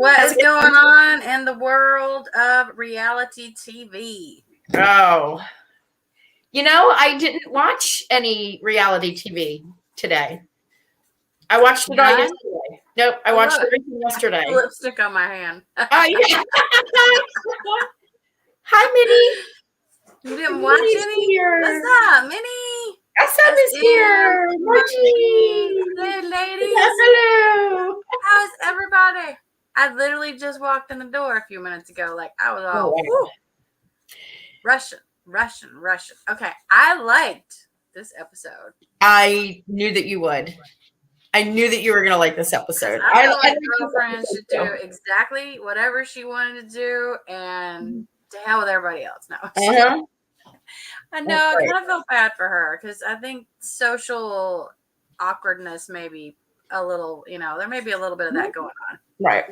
What is going on in the world of reality TV? Oh, I didn't watch any reality TV today. I watched it all yesterday. Nope, I watched everything yesterday. Lipstick on my hand. Oh, yeah. Hi, Minnie. You didn't watch any? Here. What's up, Minnie? SM is here. Margie. Hey, ladies. Hello. How's everybody? I literally just walked in the door a few minutes ago. Like, I was all, whoo. Russian. Okay, I liked this episode. I knew that you would. I knew that you were going to like this episode. I feel like girlfriend should do exactly whatever she wanted to do, and to hell with everybody else. No. I know. I kind of feel bad for her because I think social awkwardness maybe a little, there may be a little bit of that going on. Right.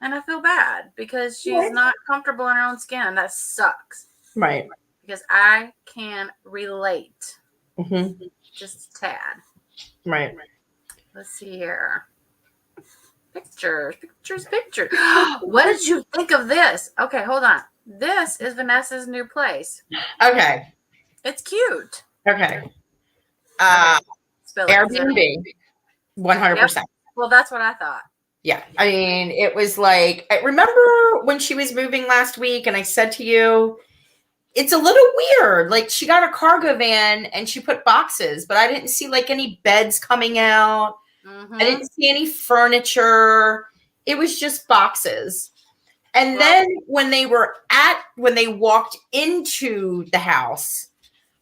And I feel bad because she's not comfortable in her own skin, and that sucks. Right. Because I can relate. Mm-hmm. Just a tad. Right. Let's see here. Pictures. What did you think of this? Okay, hold on. This is Vanessa's new place. Okay. It's cute. Okay. Airbnb. 100%. Yep. Well, that's what I thought. Yeah. I mean, it was like, I remember when she was moving last week and I said to you, it's a little weird. Like, she got a cargo van and she put boxes, but I didn't see like any beds coming out. Mm-hmm. I didn't see any furniture. It was just boxes. And then when they walked into the house,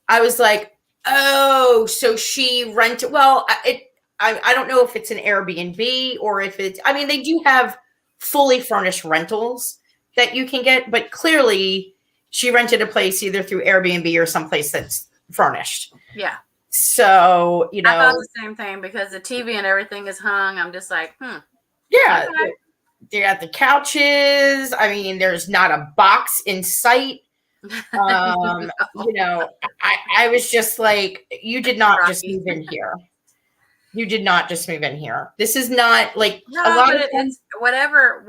I was like, oh, so she rented. Well, I don't know if it's an Airbnb or if it's, I mean, they do have fully furnished rentals that you can get, but clearly she rented a place either through Airbnb or someplace that's furnished. Yeah. So, I thought the same thing because the TV and everything is hung. I'm just like, Yeah. Okay. They got the couches. I mean, there's not a box in sight. No. I was just like, you did not just move in here. You did not just move in here. This is not like a lot of it's whatever.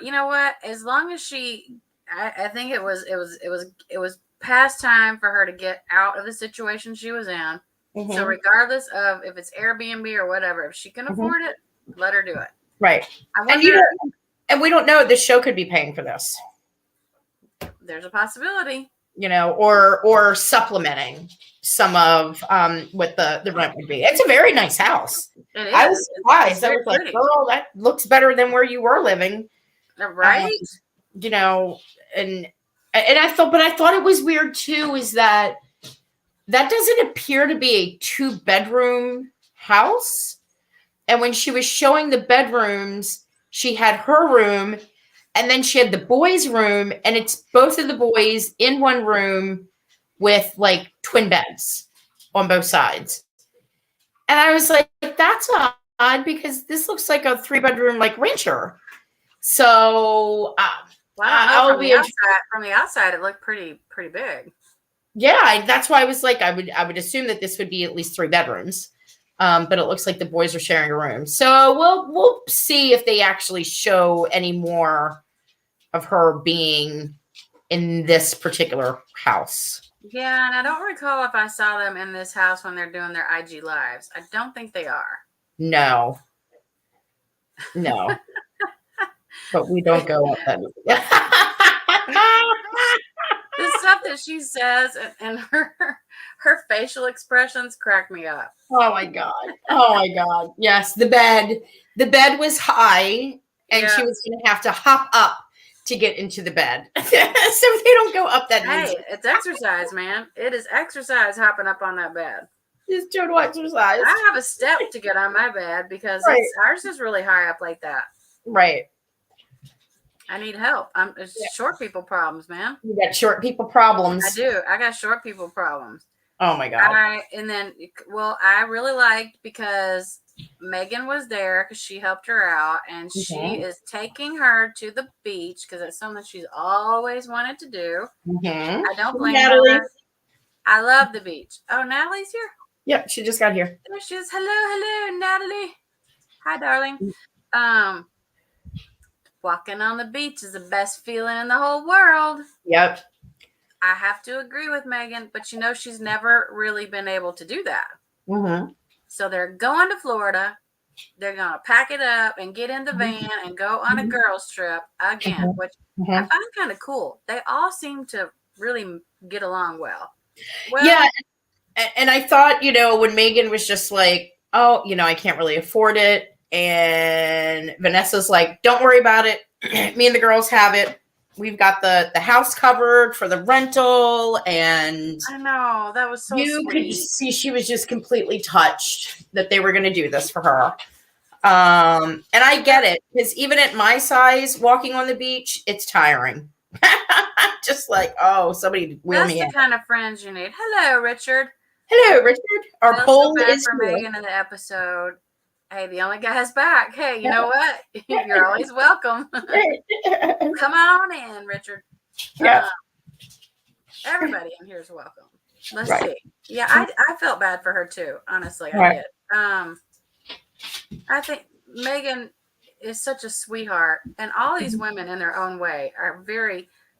You know what? As long as I think it was past time for her to get out of the situation she was in. Mm-hmm. So regardless of if it's Airbnb or whatever, if she can afford it, let her do it. Right. And we don't know. This show could be paying for this. There's a possibility. Or supplementing some of what the rent would be. It's a very nice house. It is. I was surprised. I was like, girl, that looks better than where you were living. Right. And I thought it was weird too, is that doesn't appear to be a 2-bedroom house. And when she was showing the bedrooms, she had her room and then she had the boys' room, and it's both of the boys in one room with like twin beds on both sides. And I was like, that's odd because this looks like a 3-bedroom like rancher. So from the outside, it looked pretty big. Yeah, that's why I was like, I would assume that this would be at least 3 bedrooms. But it looks like the boys are sharing a room. So we'll see if they actually show any more of her being in this particular house. Yeah, and I don't recall if I saw them in this house when they're doing their IG lives. I don't think they are. No. But we don't go up that. The stuff that she says and her facial expressions crack me up. Oh my God. Yes, the bed was high and she was going to have to hop up to get into the bed. So they don't go up that easy. Hey, it's exercise, man. It is exercise hopping up on that bed. It's total exercise. I have a step to get on my bed because ours is really high up like that. Right. I need help. It's short people problems, man. You got short people problems. I do. I got short people problems. Oh my God. I really liked because Megan was there because she helped her out, and she is taking her to the beach because it's something she's always wanted to do. Mm-hmm. I don't blame her. I love the beach. Oh, Natalie's here? Yep, she just got here. There she is. Hello, Natalie. Hi, darling. walking on the beach is the best feeling in the whole world. Yep. I have to agree with Megan, but she's never really been able to do that. Mm-hmm. So they're going to Florida. They're going to pack it up and get in the van and go on a girls' trip again, which I find kind of cool. They all seem to really get along well. Yeah. And I thought, when Megan was just like, oh, I can't really afford it. And Vanessa's like, don't worry about it. Me and the girls have it. We've got the house covered for the rental. And I know, that was so you sweet. could see she was just completely touched that they were going to do this for her. And I get it, because even at my size, walking on the beach, it's tiring. Just like, oh, somebody wheel me in. That's the kind of friends you need. Hello, Richard. Hello, Richard. Our poll is for Megan in the episode. Hey, the only guy's back. Hey, you know what? You're always welcome. Come on in, Richard. Yeah. Everybody in here is welcome. Let's see. Yeah, I felt bad for her too. Honestly, I did. I think Megan is such a sweetheart, and all these women in their own way are they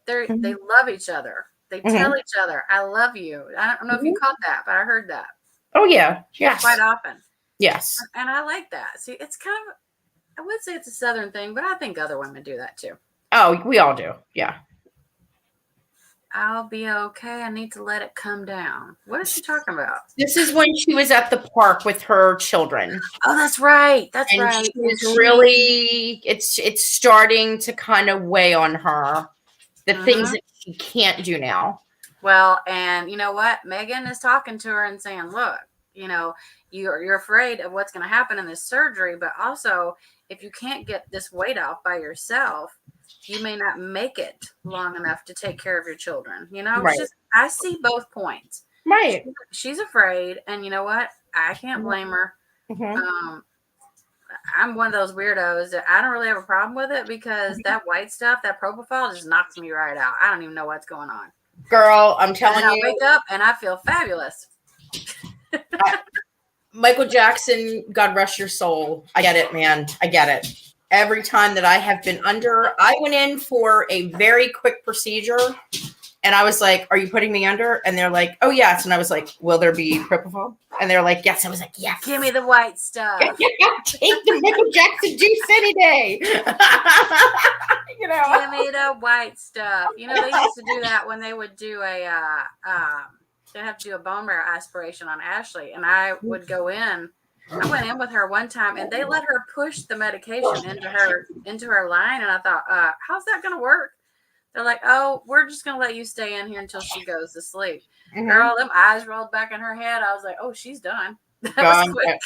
love each other. They tell each other, I love you. I don't know if you caught that, but I heard that. Oh, yeah. Yes. Quite often. Yes. And I like that. See, it's kind of, I would say it's a Southern thing, but I think other women do that too. Oh, we all do. Yeah. I'll be okay. I need to let it come down. What is she talking about? This is when she was at the park with her children. Oh, that's right. That's right. She was really, it's starting to kind of weigh on her, the things that she can't do now. Well, and you know what? Megan is talking to her and saying, look, you're afraid of what's going to happen in this surgery, but also if you can't get this weight off by yourself, you may not make it long enough to take care of your children. Right. I see both points. Right. She's afraid, and you know what? I can't blame her. I'm one of those weirdos that I don't really have a problem with it, because that white stuff, that propofol, just knocks me right out. I don't even know what's going on. Girl, I'm telling you. I wake up and I feel fabulous. Michael Jackson, God rest your soul. I get it, man. I get it. Every time that I have been under, I went in for a very quick procedure, and I was like, are you putting me under? And they're like, oh, yes. And I was like, will there be propofol? And they're like, yes. I was like, yes. Give me the white stuff. Take the Michael Jackson juice any day. Give me the white stuff. They used to do that when they would do they have to do a bone marrow aspiration on Ashley, and I would go in. I went in with her one time, and they let her push the medication into her line, and I thought, how's that going to work? They're like, oh, we're just going to let you stay in here until she goes to sleep. Girl, them eyes rolled back in her head. I was like, oh, she's done. That was quick.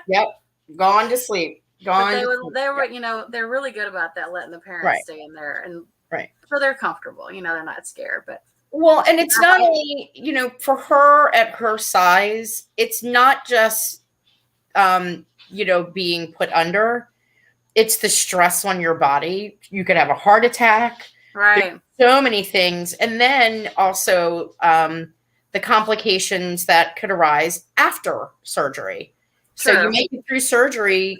Yep, gone to sleep. Gone. But they were, they're really good about that, letting the parents stay in there, and so they're comfortable. They're not scared, but. Well, and it's not only, for her at her size, it's not just, being put under. It's the stress on your body. You could have a heart attack. Right. There's so many things. And then also the complications that could arise after surgery. Sure. So you make it through surgery.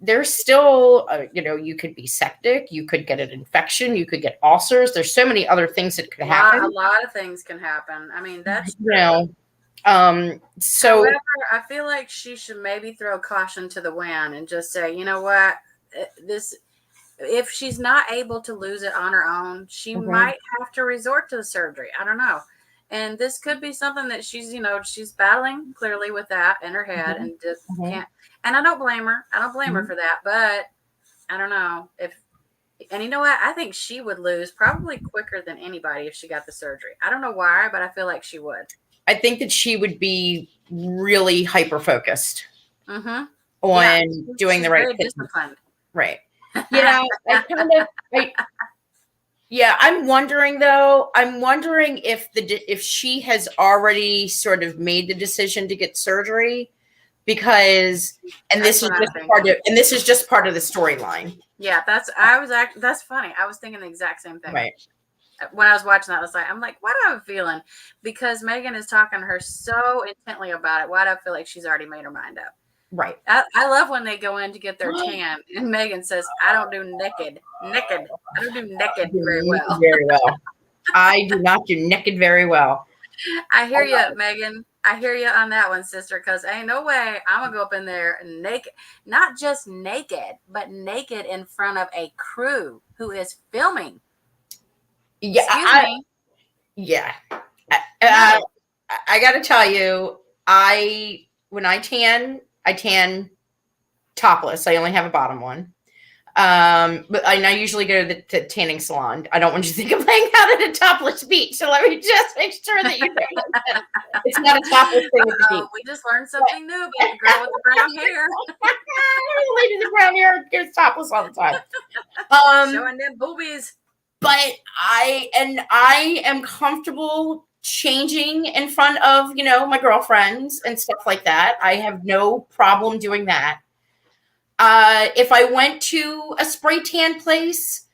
There's still, you could be septic, you could get an infection, you could get ulcers. There's so many other things that could happen. A lot of things can happen. I mean, that's true. So however, I feel like she should maybe throw caution to the wind and just say, you know what, if she's not able to lose it on her own, she might have to resort to the surgery. I don't know. And this could be something that she's battling clearly with that in her head, and just can't. And I don't blame her. I don't blame her for that. But I don't know and you know what? I think she would lose probably quicker than anybody if she got the surgery. I don't know why, but I feel like she would. I think that she would be really hyper focused on doing the right thing. Right. I'm wondering though. I'm wondering if she has already sort of made the decision to get surgery, because this is just part of the storyline. Yeah, that's funny. I was thinking the exact same thing. Right. When I was watching that, I'm like, why do I have a feeling? Because Megan is talking to her so intently about it. Why do I feel like she's already made her mind up? Right. I love when they go in to get their tan, and Megan says, "I don't do naked. I don't do naked very well." Very well. I do not do naked very well. I hear you, Megan. I hear you on that one, sister, because ain't no way I'm going to go up in there naked. Not just naked, but naked in front of a crew who is filming. Yeah. Excuse me. Yeah. No. I got to tell you, when I tan topless. I only have a bottom one. But I usually go to the tanning salon. I don't want you to think I'm laying out at a topless beach. So let me just make sure that you know it's not a topless thing at the beach. We just learned something new about the girl with the brown hair. The lady with the brown hair goes topless all the time. Showing them boobies. But I am comfortable changing in front of, my girlfriends and stuff like that. I have no problem doing that. If I went to a spray tan place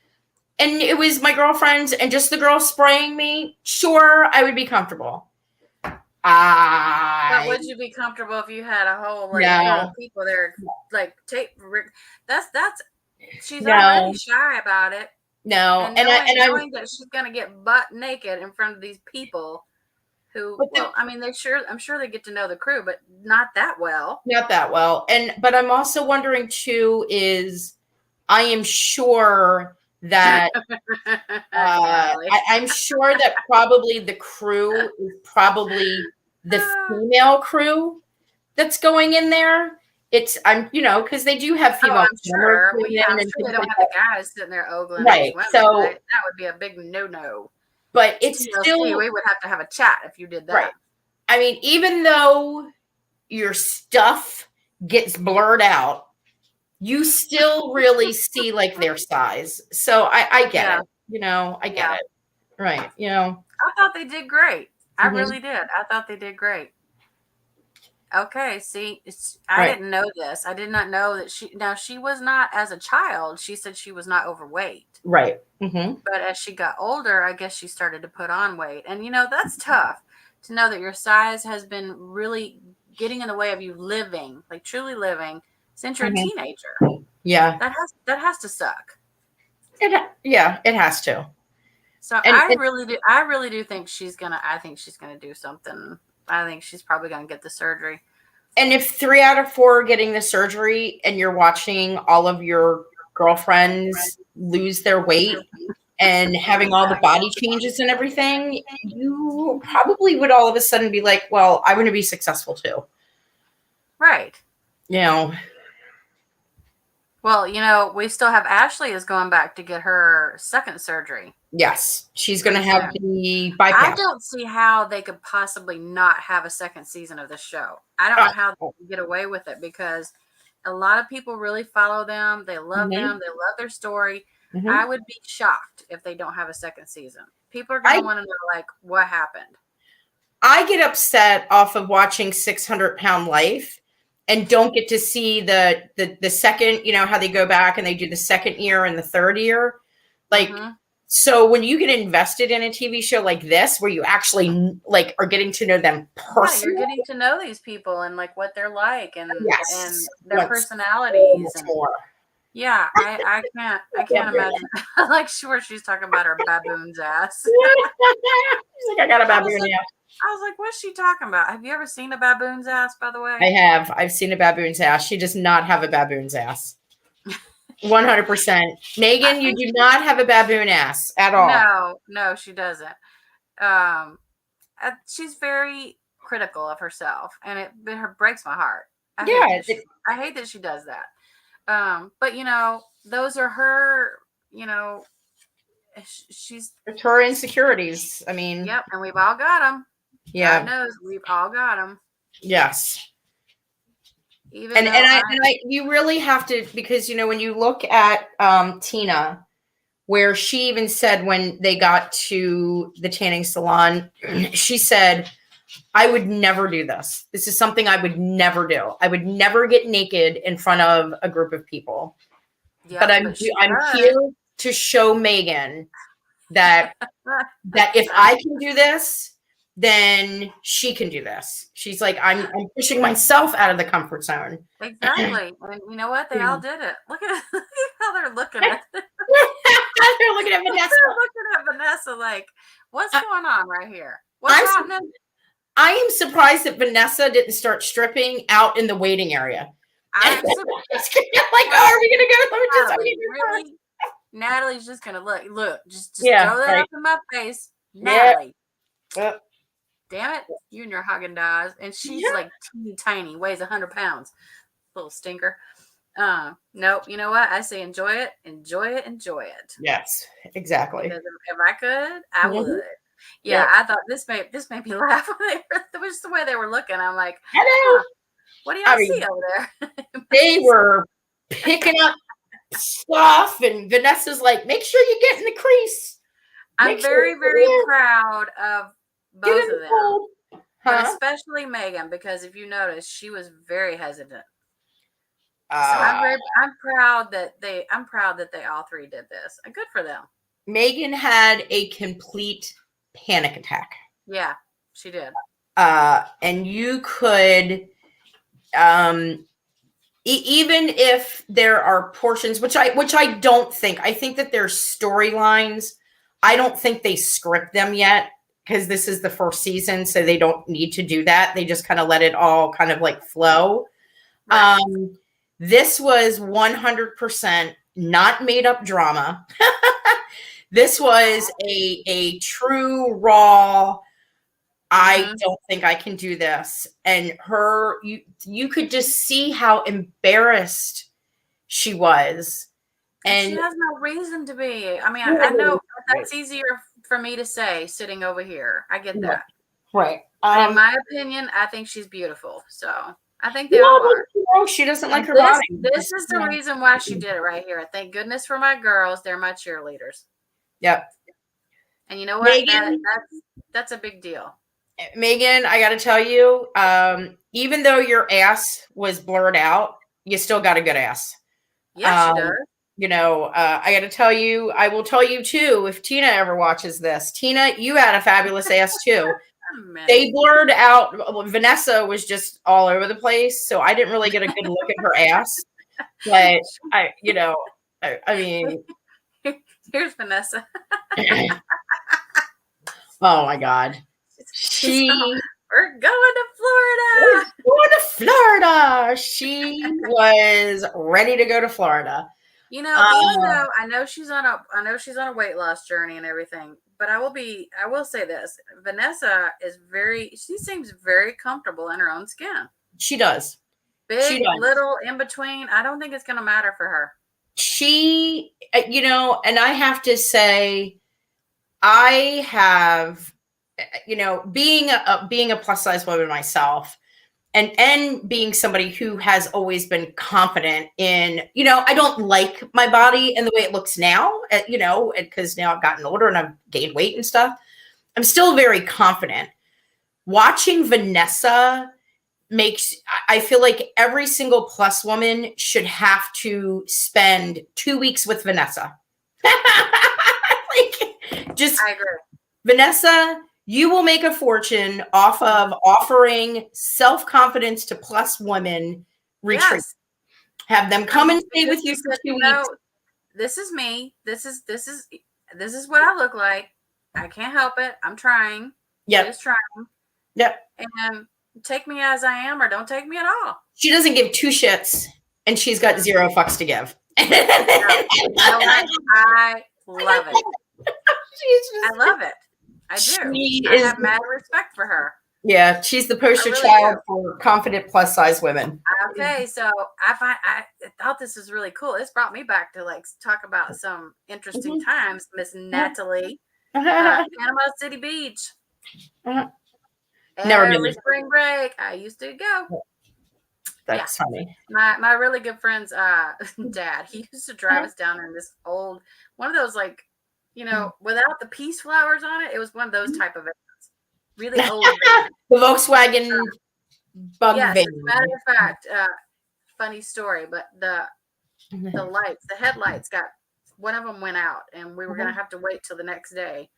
and it was my girlfriends and just the girls spraying me, sure, I would be comfortable. But would you be comfortable if you had a whole people there that's she's already shy about it. No, and knowing that she's gonna get butt naked in front of these people who, I'm sure they get to know the crew, but not that well. Not that well. But I'm also wondering too I am sure that I'm sure that probably the crew is probably the female crew that's going in there. Because they do have female. I'm sure. I'm sure they don't have the guys sitting there ogling. Right. So that would be a big no. But it's still, we would have to have a chat if you did that. Right. I mean, even though your stuff gets blurred out, you still really see like their size. So I get it. I get it. Right. I thought they did great. I really did. I thought they did great. Okay. See, I didn't know this. I did not know that she was not, as a child, she said she was not overweight. Right. Mm-hmm. But as she got older, I guess she started to put on weight. And, that's tough to know that your size has been really getting in the way of you living, like truly living, since you're a teenager. Yeah. That has to suck. It has to. So I really do think she's going to do something. I think she's probably going to get the surgery. And if 3 out of 4 are getting the surgery and you're watching all of your girlfriends lose their weight and having all the body changes and everything, you probably would all of a sudden be like, well, I want to be successful too. Right. Well, we still have Ashley is going back to get her second surgery. Yes. She's going to have the bypass. I don't see how they could possibly not have a second season of this show. I don't know how they can get away with it because a lot of people really follow them. They love them. They love their story. Mm-hmm. I would be shocked if they don't have a second season. People are going to want to know, what happened. I get upset off of watching 600-Pound Life and don't get to see the second, how they go back and they do the second year and the third year. So when you get invested in a TV show like this, where you actually are getting to know them personally, you're getting to know these people and what they're like and their personalities. And, yeah, I can't imagine. Sure, she's talking about her baboon's ass. She's like, I got a baboon ass. I was like, what's she talking about? Have you ever seen a baboon's ass, by the way? I have. I've seen a baboon's ass. She does not have a baboon's ass. 100%. Megan, you do not have a baboon ass at all. No, she doesn't. She's very critical of herself, and it breaks my heart. I hate that she does that. But those are her. It's her insecurities. I mean, yep, and we've all got them. Yeah, God knows we've all got them. Yes. You really have to, because when you look at Tina, where she even said when they got to the tanning salon, she said, I would never do this. This is something I would never do. I would never get naked in front of a group of people. Yeah, but I'm here to show Megan that if I can do this, then she can do this. She's like, I'm pushing myself out of the comfort zone. Exactly. And you know what? They all did it. Look at how they're looking at it. They're looking at Vanessa. They're looking at Vanessa like, what's going on right here? What's happening? I am surprised that Vanessa didn't start stripping out in the waiting area. I'm like, oh, are we gonna go? Really? Natalie's just gonna look, just throw that up in my face. Natalie. Yep. Damn it, you and your Haagen-Dazs. And she's like teeny tiny, weighs 100 pounds. Little stinker. Nope. You know what? I say enjoy it, enjoy it, enjoy it. Yes, exactly. Because if I could, I would. Yeah, I thought this made me laugh. It was the way they were looking. I'm like, what do y'all see over there? They were picking up stuff, and Vanessa's like, make sure you get in the crease. I'm very, very proud of both of them, but especially Megan, because if you notice, she was very hesitant. So I'm proud that they all three did this. Good for them. Megan had a complete panic attack. Yeah, she did. And you could, even if there are portions, which I don't think, I think that there's storylines. I don't think they script them yet, because this is the first season, so they don't need to do that. They just kind of let it all kind of like flow. Right. This was 100% not made up drama. This was a true raw, I don't think I can do this. And you could just see how embarrassed she was. And she has no reason to be. I mean, I know that's easier for me to say sitting over here. I get that. Right. In my opinion, I think she's beautiful. So I think they all are. No, she doesn't like her body. This is the reason why she did it right here. Thank goodness for my girls. They're my cheerleaders. Yep. And you know what? Megan, that's a big deal. Megan, I got to tell you, even though your ass was blurred out, you still got a good ass. Yeah, she does. You know, I got to tell you, I will tell you too, if Tina ever watches this, Tina, you had a fabulous ass too. They blurred out. Vanessa was just all over the place, so I didn't really get a good look at her ass. But I mean, here's Vanessa. Oh my God. We're going to Florida. She was ready to go to Florida. You know, even though I know she's on a weight loss journey and everything, but I will say this. Vanessa she seems very comfortable in her own skin. She does. Big, little, in between. I don't think it's going to matter for her. She, and I have to say, I have, being a plus size woman myself, and being somebody who has always been confident in, I don't like my body and the way it looks now, because now I've gotten older and I've gained weight and stuff. I'm still very confident. Watching Vanessa I feel like every single plus woman should have to spend 2 weeks with Vanessa. I agree. Vanessa, you will make a fortune off of offering self-confidence to plus women retreat. Yes. Have them come and stay with you for 2 weeks. This is me. This is what I look like. I can't help it. I'm trying. Yep. Just trying. Yep. And take me as I am, or don't take me at all. She doesn't give two shits, and she's got 0 fucks to give. I love it. I love it. I do. I have mad respect for her. Yeah, she's the poster child for confident plus size women. Okay, so I thought this was really cool. This brought me back to talk about some interesting times, Miss Natalie. Panama City Beach. Never been there. Spring break, I used to go. That's funny. My really good friend's dad, he used to drive us down in this old, one of those without the peace flowers on it. It was one of those type of vans. Really old. The Volkswagen bug van. As a matter of fact, funny story, but the headlights one of them went out, and we were going to have to wait till the next day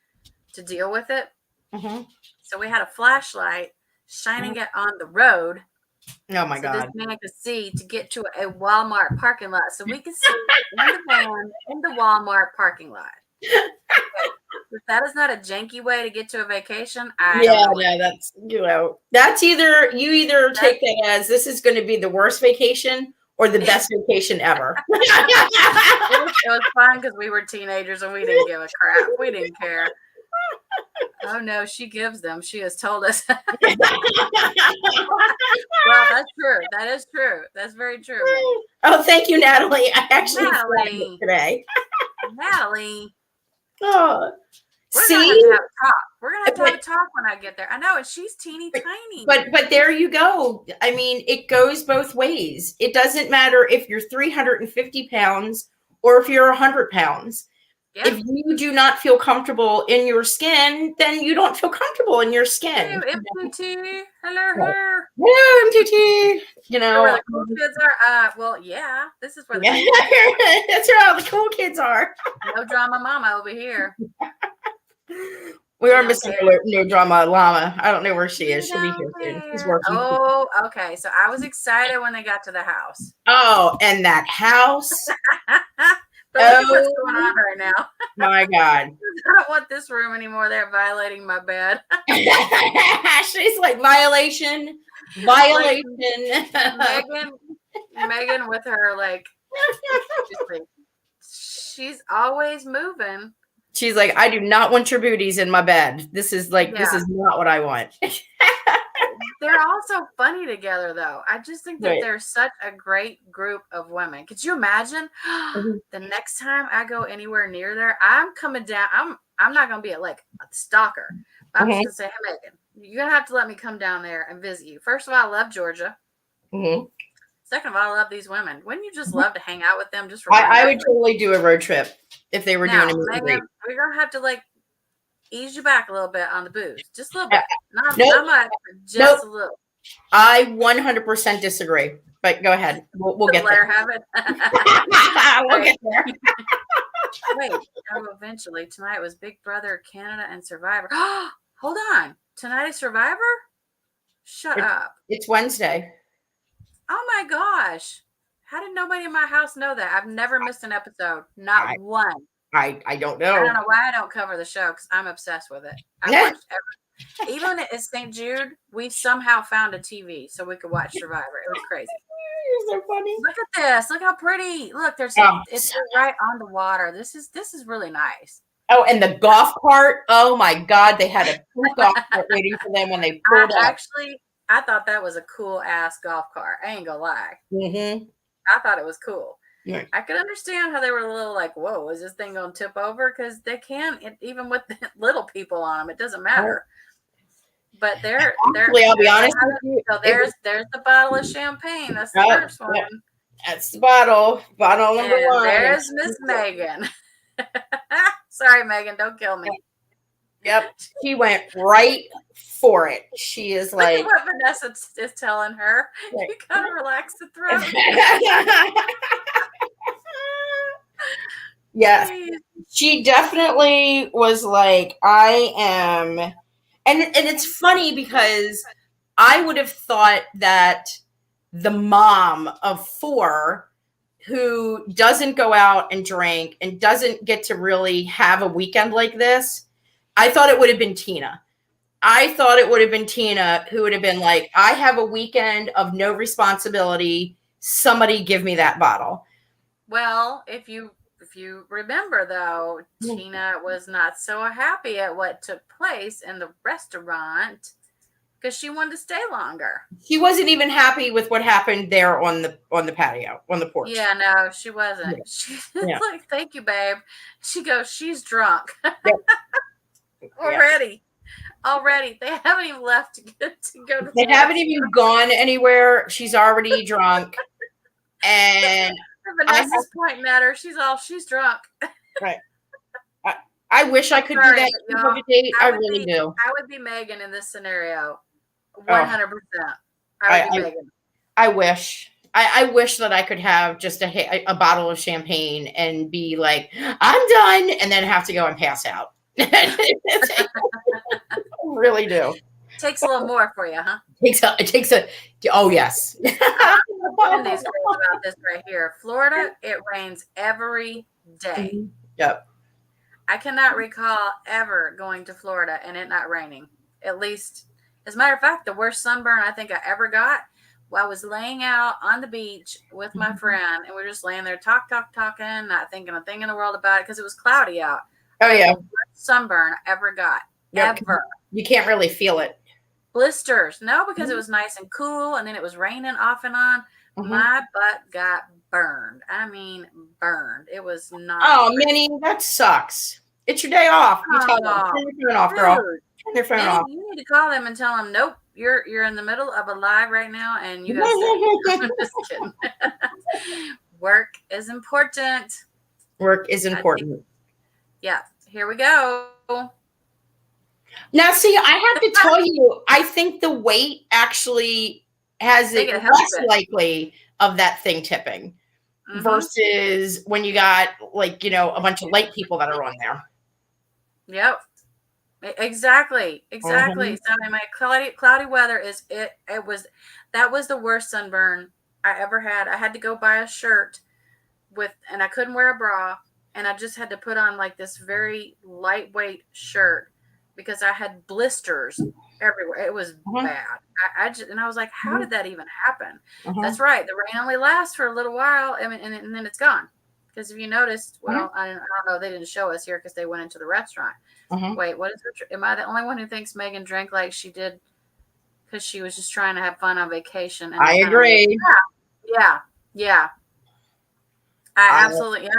to deal with it. Mm-hmm. So we had a flashlight shining it on the road. Oh my so God. this man could see to get to a Walmart parking lot. So we could see in the van in the Walmart parking lot. If that is not a janky way to get to a vacation, I don't know. Yeah, that's either take that as this is going to be the worst vacation or the best vacation ever. It was fun because we were teenagers and we didn't give a crap. We didn't care. Oh no, she gives them. She has told us. Well, that's true. That is true. That's very true. Oh, thank you, Natalie. I actually flagged it today. Natalie. Oh. We're gonna have to have a talk. We're gonna have to have a talk when I get there. I know, and she's teeny tiny. But there you go. I mean, it goes both ways. It doesn't matter if you're 350 pounds or if you're 100 pounds. Yep. If you do not feel comfortable in your skin, then you don't feel comfortable in your skin. Hello, MTT. Hello, her. Hello, MTT. You know where the cool kids are. Well, yeah, this is where the that's where all the cool kids are. No drama, mama over here. We are missing No Drama Llama. I don't know where she is. She'll be here soon. She's working. Oh, okay. So I was excited when they got to the house. Oh, and that house. But look at what's going on right now. My God. I don't want this room anymore. They're violating my bed. She's like, violation. Megan with her, like, she's always moving. She's like, I do not want your booties in my bed. This is this is not what I want. They're also funny together, though. I just think that they're such a great group of women. Could you imagine the next time I go anywhere near there, I'm coming down. I'm not going to be a stalker. I'm just going to say, hey, Megan, you're going to have to let me come down there and visit you. First of all, I love Georgia. Second of all, I love these women. Wouldn't you just love to hang out with them? I would totally do a road trip if they were doing a meet and greet. We're going to have to ease you back a little bit on the booze. Just a little bit. Not much, but just a little. I 100% disagree. But go ahead. We'll get there. We'll get there. Wait, eventually. Tonight was Big Brother, Canada, and Survivor. Hold on. Tonight is Survivor? Shut up. It's Wednesday. Oh my gosh. How did nobody in my house know that? I've never missed an episode. Not one. I don't know. I don't know why I don't cover the show because I'm obsessed with it. I watched even at St. Jude, we somehow found a TV so we could watch Survivor. It was crazy. You're so funny. Look at this. Look how pretty. Look, it's right on the water. This is really nice. Oh, and the golf cart. Oh my God, they had a golf cart waiting for them when they pulled up. Actually, I thought that was a cool ass golf cart. I ain't gonna lie. I thought it was cool. Right. I could understand how they were a little like, whoa, is this thing going to tip over? Because they can, even with the little people on them, it doesn't matter. But they're I'll be honest with you. So there's the bottle of champagne. That's the first one. Yeah. That's the bottle number one. There's Miss Megan. Sorry, Megan, don't kill me. Yep, she went right for it. She is like, look at what Vanessa is telling her. Right. You gotta relax the throat. Yes, she definitely was like, I am, and it's funny because I would have thought that the mom of 4 who doesn't go out and drink and doesn't get to really have a weekend like this, I thought it would have been Tina. I thought it would have been Tina who would have been like, I have a weekend of no responsibility. Somebody give me that bottle. Well, if you remember, though, Tina was not so happy at what took place in the restaurant because she wanted to stay longer. She wasn't even happy with what happened there on the patio, on the porch. Yeah, no, she wasn't. She's like, thank you, babe. She goes, she's drunk. Already. They haven't even left to go to They haven't even gone anywhere. She's already drunk. And Vanessa's pointing at her. She's drunk. Right. I wish I could do that. I really do. I would be Megan in this scenario. 100%. I would be Megan. I wish. I wish that I could have just a bottle of champagne and be like, I'm done, and then have to go and pass out. really do. Takes a little more for you, huh? It takes a. Oh yes. I'm telling these girls about this right here. Florida, it rains every day. Yep. I cannot recall ever going to Florida and it not raining. At least, as a matter of fact, the worst sunburn I think I ever got while I was laying out on the beach with my friend, and we were just laying there talking, not thinking a thing in the world about it because it was cloudy out. Oh yeah. The worst sunburn I ever got. Yep. Ever. You can't really feel it. Blisters. No, because it was nice and cool, and then it was raining off and on. My butt got burned. I mean, burned. It was not. Oh, Minnie, that sucks. It's your day off. You tell them, turn your phone off, girl. Turn your phone off. You need to call them and tell them, nope, you're in the middle of a live right now, and you got to I'm just kidding. Work is important. Work is important. Yeah. Here we go. Now, see, I have to tell you, I think the weight actually has it less likely of that thing tipping versus when you got like, you know, a bunch of light people that are on there. Yep. Exactly. So my cloudy weather that was the worst sunburn I ever had. I had to go buy a shirt and I couldn't wear a bra, and I just had to put on like this very lightweight shirt because I had blisters everywhere. It was bad. I was like, how did that even happen? That's right. The rain only lasts for a little while, and then it's gone. Because if you noticed, well, I don't know, they didn't show us here because they went into the restaurant. Wait, what is it? Am I the only one who thinks Megan drank like she did because she was just trying to have fun on vacation? And I agree. Yeah. I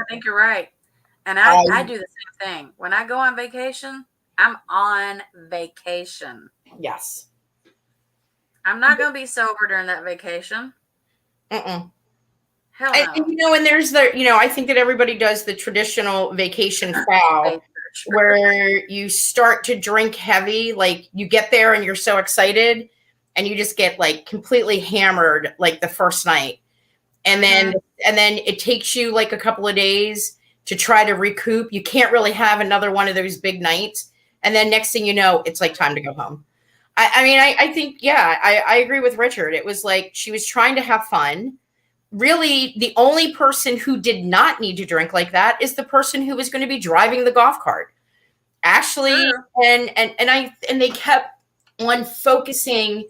think you're right. And I do the same thing. When I go on vacation, I'm on vacation. Yes. I'm not going to be sober during that vacation. Hell no. And, you know, and there's I think that everybody does the traditional vacation foul where you start to drink heavy. Like you get there and you're so excited and you just get like completely hammered like the first night. And then it takes you like a couple of days to try to recoup. You can't really have another one of those big nights. And then next thing you know, it's like time to go home. I think, I agree with Richard. It was like she was trying to have fun. Really, the only person who did not need to drink like that is the person who was going to be driving the golf cart. Ashley and they kept on focusing.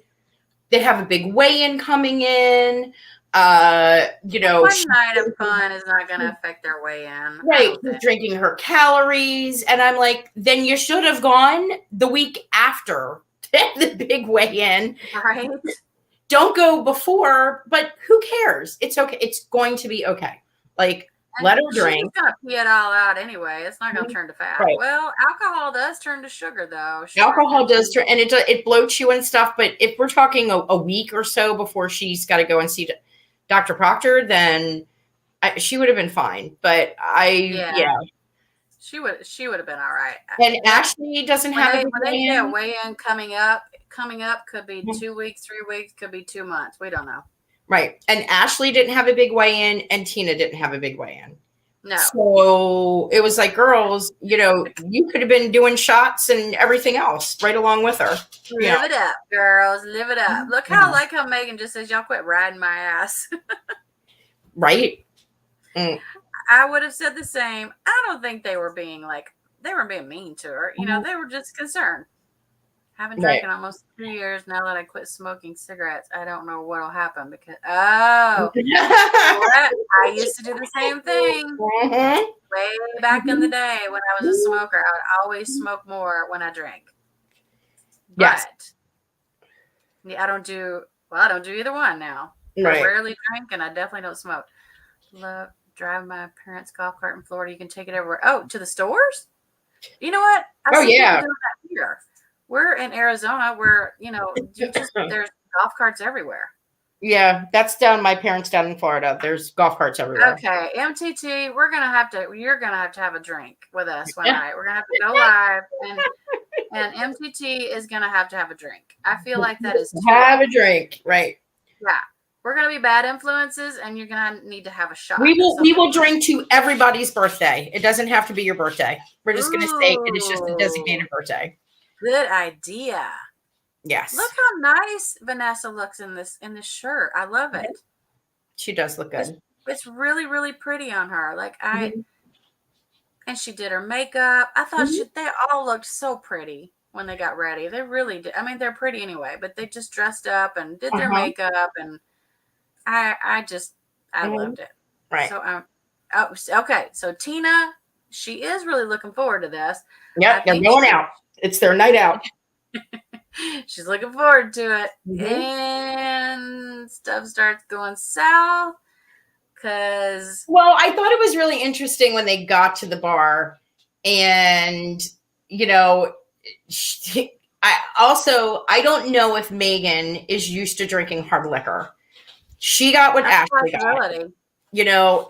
They have a big weigh-in coming in. One night of fun is not going to affect their weigh-in. Right. Drinking her calories. And I'm like, then you should have gone the week after the big weigh-in. Right. Don't go before, but who cares? It's okay. It's going to be okay. Like, let her drink. She's going to pee it all out anyway. It's not going to turn to fat. Right. Well, alcohol does turn to sugar, though. Alcohol does turn, and it bloats you and stuff. But if we're talking a week or so before she's got to go and see Dr. Proctor, then she would have been fine. But she would have been all right. And Ashley doesn't have a weigh-in coming up could be 2 weeks, 3 weeks, could be 2 months. We don't know. Right. And Ashley didn't have a big weigh-in and Tina didn't have a big weigh-in. No. So it was like, girls, you could have been doing shots and everything else right along with her. Live it up, girls. Live it up. Look how how Megan just says, y'all quit riding my ass. Right. I would have said the same. I don't think they were being mean to her. They were just concerned. Haven't drank in almost 2 years now that I quit smoking cigarettes. I don't know what'll happen because I used to do the same thing way back in the day when I was a smoker. I would always smoke more when I drank. Yes. But I don't do either one now. Right. I rarely drink and I definitely don't smoke. Love driving my parents' golf cart in Florida. You can take it everywhere. Oh, to the stores? You know what? I see people doing that here. We're in Arizona where, there's golf carts everywhere. Yeah, that's my parents down in Florida. There's golf carts everywhere. Okay, MTT, you're going to have to have a drink with us one night. We're going to have to go live and MTT is going to have a drink. I feel like that is have a drink, right? Yeah. We're going to be bad influences and you're going to need to have a shot. We will drink to everybody's birthday. It doesn't have to be your birthday. We're just going to say it is just a designated birthday. good idea. Yes. Look how nice Vanessa looks in this shirt. I love it. She does look good. It's really, really pretty on her. Like and she did her makeup. I thought they all looked so pretty when they got ready. They really did. I mean, they're pretty anyway, but they just dressed up and did their makeup, and I loved it. Right. So okay. So Tina, she is really looking forward to this. Yep, they're going out. It's their night out. She's looking forward to it. And stuff starts going south. Well, I thought it was really interesting when they got to the bar, and I don't know if Megan is used to drinking hard liquor. She got what Ashley got,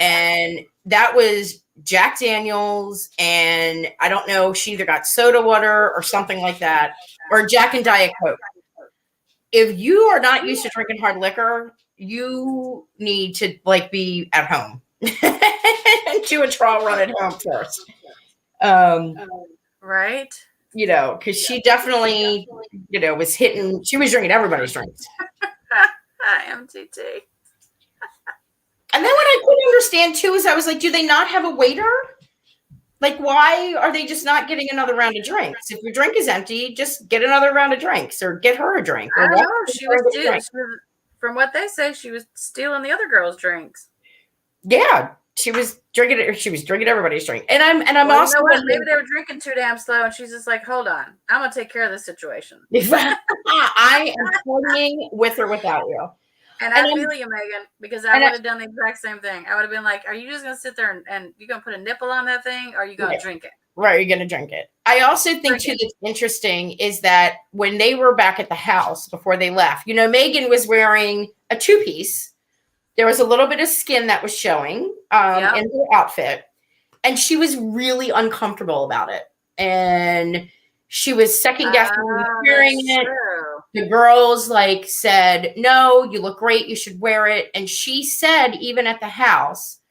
and that was Jack Daniels, and I don't know, she either got soda water or something like that, or Jack and Diet Coke. If you are not used to drinking hard liquor, you need to be at home and do a trial run at home first. Right. Because she definitely, she was drinking everybody's drinks. MTT. And then what I couldn't understand too is I was like, do they not have a waiter? Like, why are they just not getting another round of drinks? If your drink is empty, just get another round of drinks or get her a drink. I don't know. She was from what they say, she was stealing the other girls' drinks. Yeah, she was drinking it. She was drinking everybody's drink. And I'm also maybe they were drinking too damn slow, and she's just like, "Hold on, I'm gonna take care of this situation." I am partying with or without you. And I feel you, Megan, because I would have done the exact same thing. I would have been like, "Are you just gonna sit there and you're gonna put a nipple on that thing, or are you gonna drink it?" Right, you're gonna drink it. I also think too that's interesting is that when they were back at the house before they left, Megan was wearing a 2-piece. There was a little bit of skin that was showing in her outfit, and she was really uncomfortable about it. And she was second guessing wearing it. True. The girls said, "No, you look great. You should wear it." And she said, even at the house,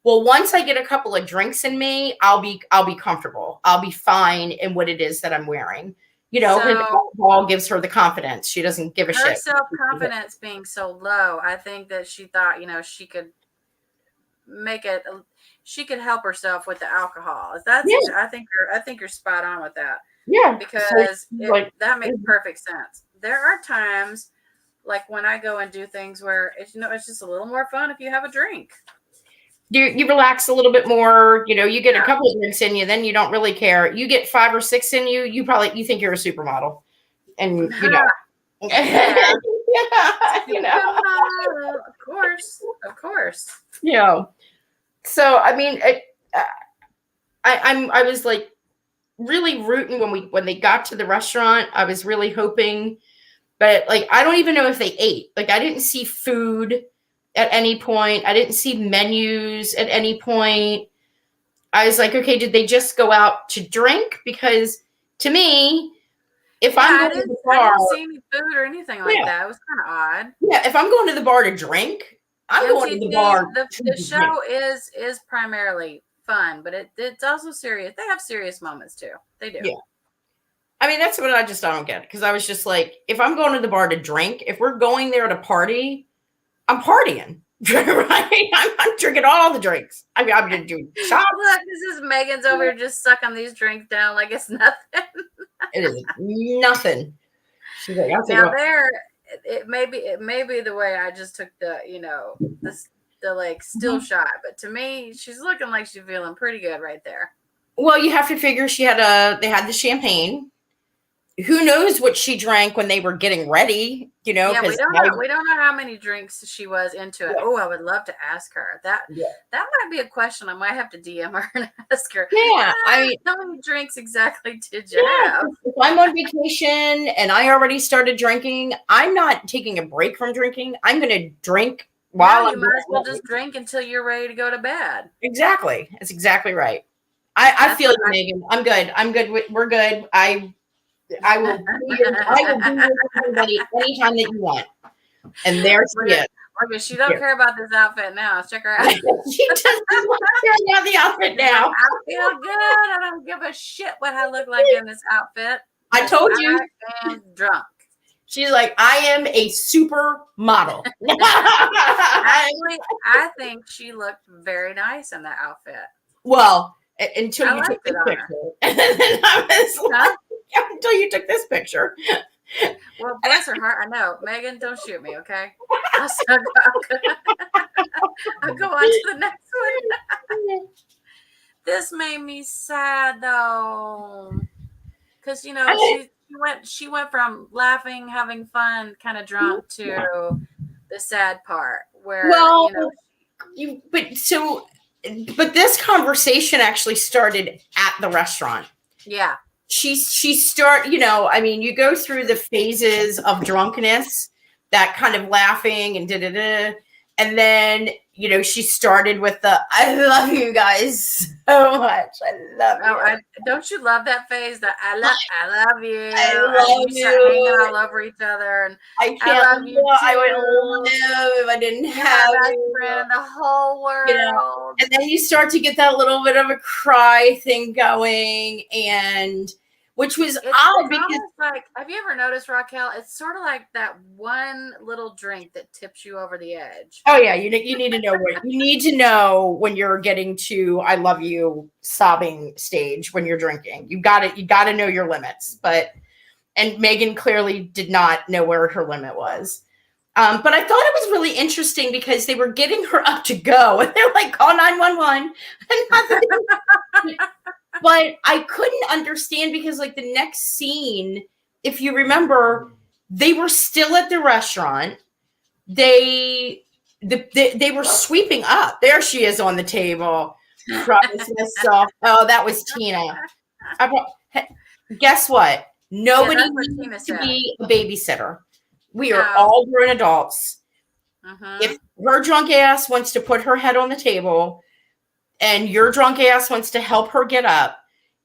well, once I get a couple of drinks in me, I'll be comfortable. I'll be fine in what it is that I'm wearing. Her alcohol gives her the confidence. She doesn't give a shit. Her self-confidence being so low, I think that she thought, she could make it. She could help herself with the alcohol. I think you're spot on with that. Yeah, because that makes perfect sense. There are times, like when I go and do things where it's just a little more fun if you have a drink. You relax a little bit more, you get a couple of drinks in you, then you don't really care. You get 5 or 6 in you, you think you're a supermodel. And Of course. So I mean, I was really rooting when they got to the restaurant. I was really hoping, but I don't even know if they ate. I didn't see food at any point. I didn't see menus at any point. I was like, okay, did they just go out to drink? Because to me, if I'm going to the bar, I didn't see any food or anything like that. It was kind of odd. Yeah, if I'm going to the bar to drink, I'm going to the bar. The show is primarily fun, but it's also serious. They have serious moments too. They do. Yeah. I mean, that's what I don't get. Because I was just like, if I'm going to the bar to drink, if we're going there to party, I'm partying. Right? I'm drinking all the drinks. I'm gonna do shots. Look, this is Megan's over here just sucking these drinks down like it's nothing. It is nothing. She's like, now it may be the way I just took the the still shot, but to me, she's looking like she's feeling pretty good right there. Well, you have to figure they had the champagne. Who knows what she drank when they were getting ready? Yeah, we don't know how many drinks she was into it. Oh, I would love to ask her that. That might be a question I might have to DM her and ask her. Yeah, how many drinks exactly did you have? If I'm on vacation and I already started drinking, I'm not taking a break from drinking. I'm going to drink while you might as well just drink until you're ready to go to bed. Exactly, that's exactly right. I feel you, Megan. I'm good. We're good. I will be with everybody anytime that you want. And there she is. Okay, she don't care about this outfit now. Check her out. She doesn't care about the outfit now. I feel good. I don't give a shit what I look like in this outfit. I told you. I am drunk. She's like, I am a super model. Actually, I think she looked very nice in that outfit. Well, until you took this picture. And then I was like, until you took this picture. Well, bless her heart. I know. Megan, don't shoot me, okay? I'll go on to the next one. This made me sad, though. Because, you know, she went from laughing, having fun, kind of drunk to the sad part where, but this conversation actually started at the restaurant. Yeah. She I mean, you go through the phases of drunkenness, that kind of laughing and da-da-da. And then, you know, she started with the, I love you guys so much. I love you. Don't you love that phase? That I love you. I love you. Hanging all over each other. And I love you. I would live if I didn't have you. Friend in the whole world. You know? And then you start to get that little bit of a cry thing going, and which was odd because, like, have you ever noticed, Raquel? It's sort of like that one little drink that tips you over the edge. Oh yeah, you need to know what you need to know when you're getting to "I love you" sobbing stage when you're drinking. You got to know your limits. And Megan clearly did not know where her limit was. But I thought it was really interesting because they were getting her up to go, and they're like, "Call 911." But I couldn't understand because, like, the next scene, if you remember, they were still at the restaurant. They were sweeping up. There she is on the table. Oh, that was Tina. Guess what? Nobody needs to be a babysitter. We are all grown adults. If her drunk ass wants to put her head on the table and your drunk ass wants to help her get up,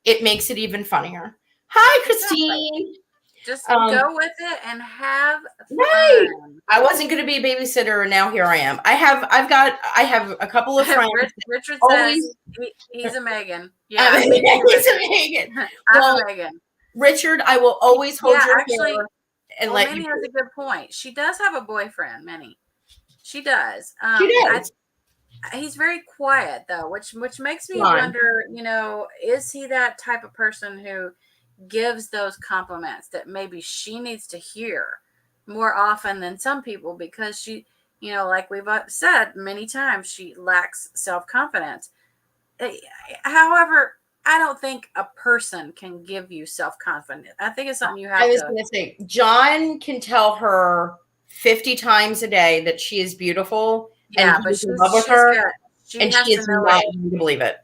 it makes it even funnier. Hi, Christine. Just go with it and have fun. Right. I wasn't going to be a babysitter, and now here I am. I have a couple of friends. Richard says he's a Megan. Yeah, he's a Megan. I'm a Megan. Richard, I will always hold your hand and let Minnie has a good point. She does have a boyfriend, Minnie. She does. She does. He's very quiet though, which makes me wonder, you know, is he that type of person who gives those compliments that maybe she needs to hear more often than some people, because she, you know, like we've said many times, she lacks self-confidence. However, I don't think a person can give you self-confidence. I think it's something you have to. I was going to say, John can tell her 50 times a day that she is beautiful. Yeah, and but she's in love with her, and she is not going to believe it.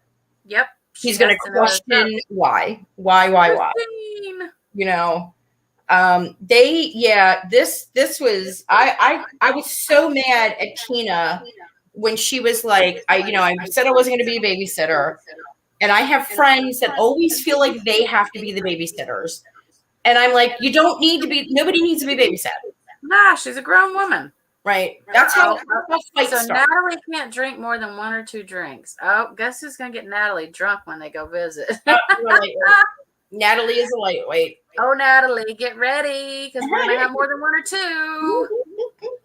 Yep. He's going to question why. You know, this was, I was so mad at Tina when she was like, I said I wasn't going to be a babysitter. And I have friends that always feel like they have to be the babysitters. And I'm like, nobody needs to be babysat. Nah, she's a grown woman. Right. That's how fights so start. Natalie can't drink more than 1 or 2 drinks. Oh, guess who's going to get Natalie drunk when they go visit? Natalie is a lightweight. Oh, Natalie, get ready, because we're going to have more than 1 or 2.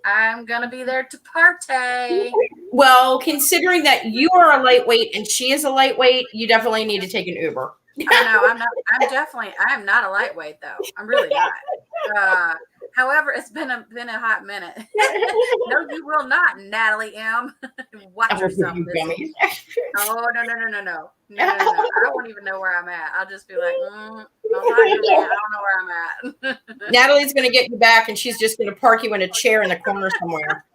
I'm going to be there to party. Well, considering that you are a lightweight and she is a lightweight, you definitely need to take an Uber. I know. I am not a lightweight, though. I'm really not. However, it's been a hot minute. No, you will not, Natalie M. Watch yourself. Oh, no. I won't even know where I'm at. I'll just be like, I don't know where I'm at. Natalie's going to get you back, and she's just going to park you in a chair in the corner somewhere.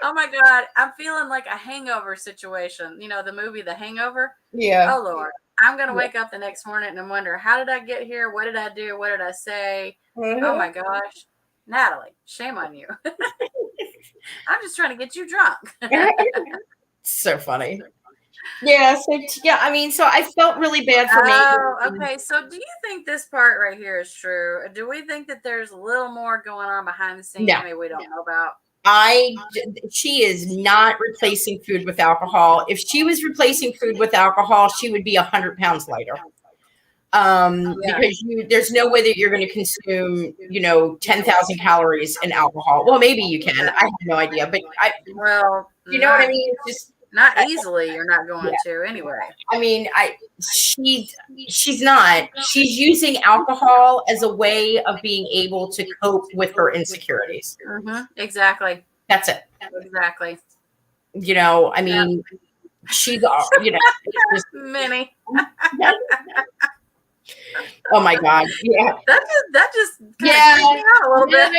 Oh my God. I'm feeling like a hangover situation. You know, the movie The Hangover? Yeah. Oh, Lord. I'm going to wake up the next morning and wonder, how did I get here? What did I do? What did I say? Mm-hmm. Oh my gosh. Natalie, shame on you. I'm just trying to get you drunk. So funny. Yeah. So I felt really bad for me. Oh, okay. So do you think this part right here is true? Do we think that there's a little more going on behind the scenes maybe we don't know about? She is not replacing food with alcohol. If she was replacing food with alcohol, she would be 100 pounds lighter. because there's no way that you're going to consume, 10,000 calories in alcohol. Well, maybe you can. I have no idea, but you know what I mean? It's just not easily. You're not going to anyway. I mean, she's not. She's using alcohol as a way of being able to cope with her insecurities. Mm-hmm. Exactly. That's it. Exactly. I mean, she's, just, many. Oh my God! Yeah, that just out a little bit.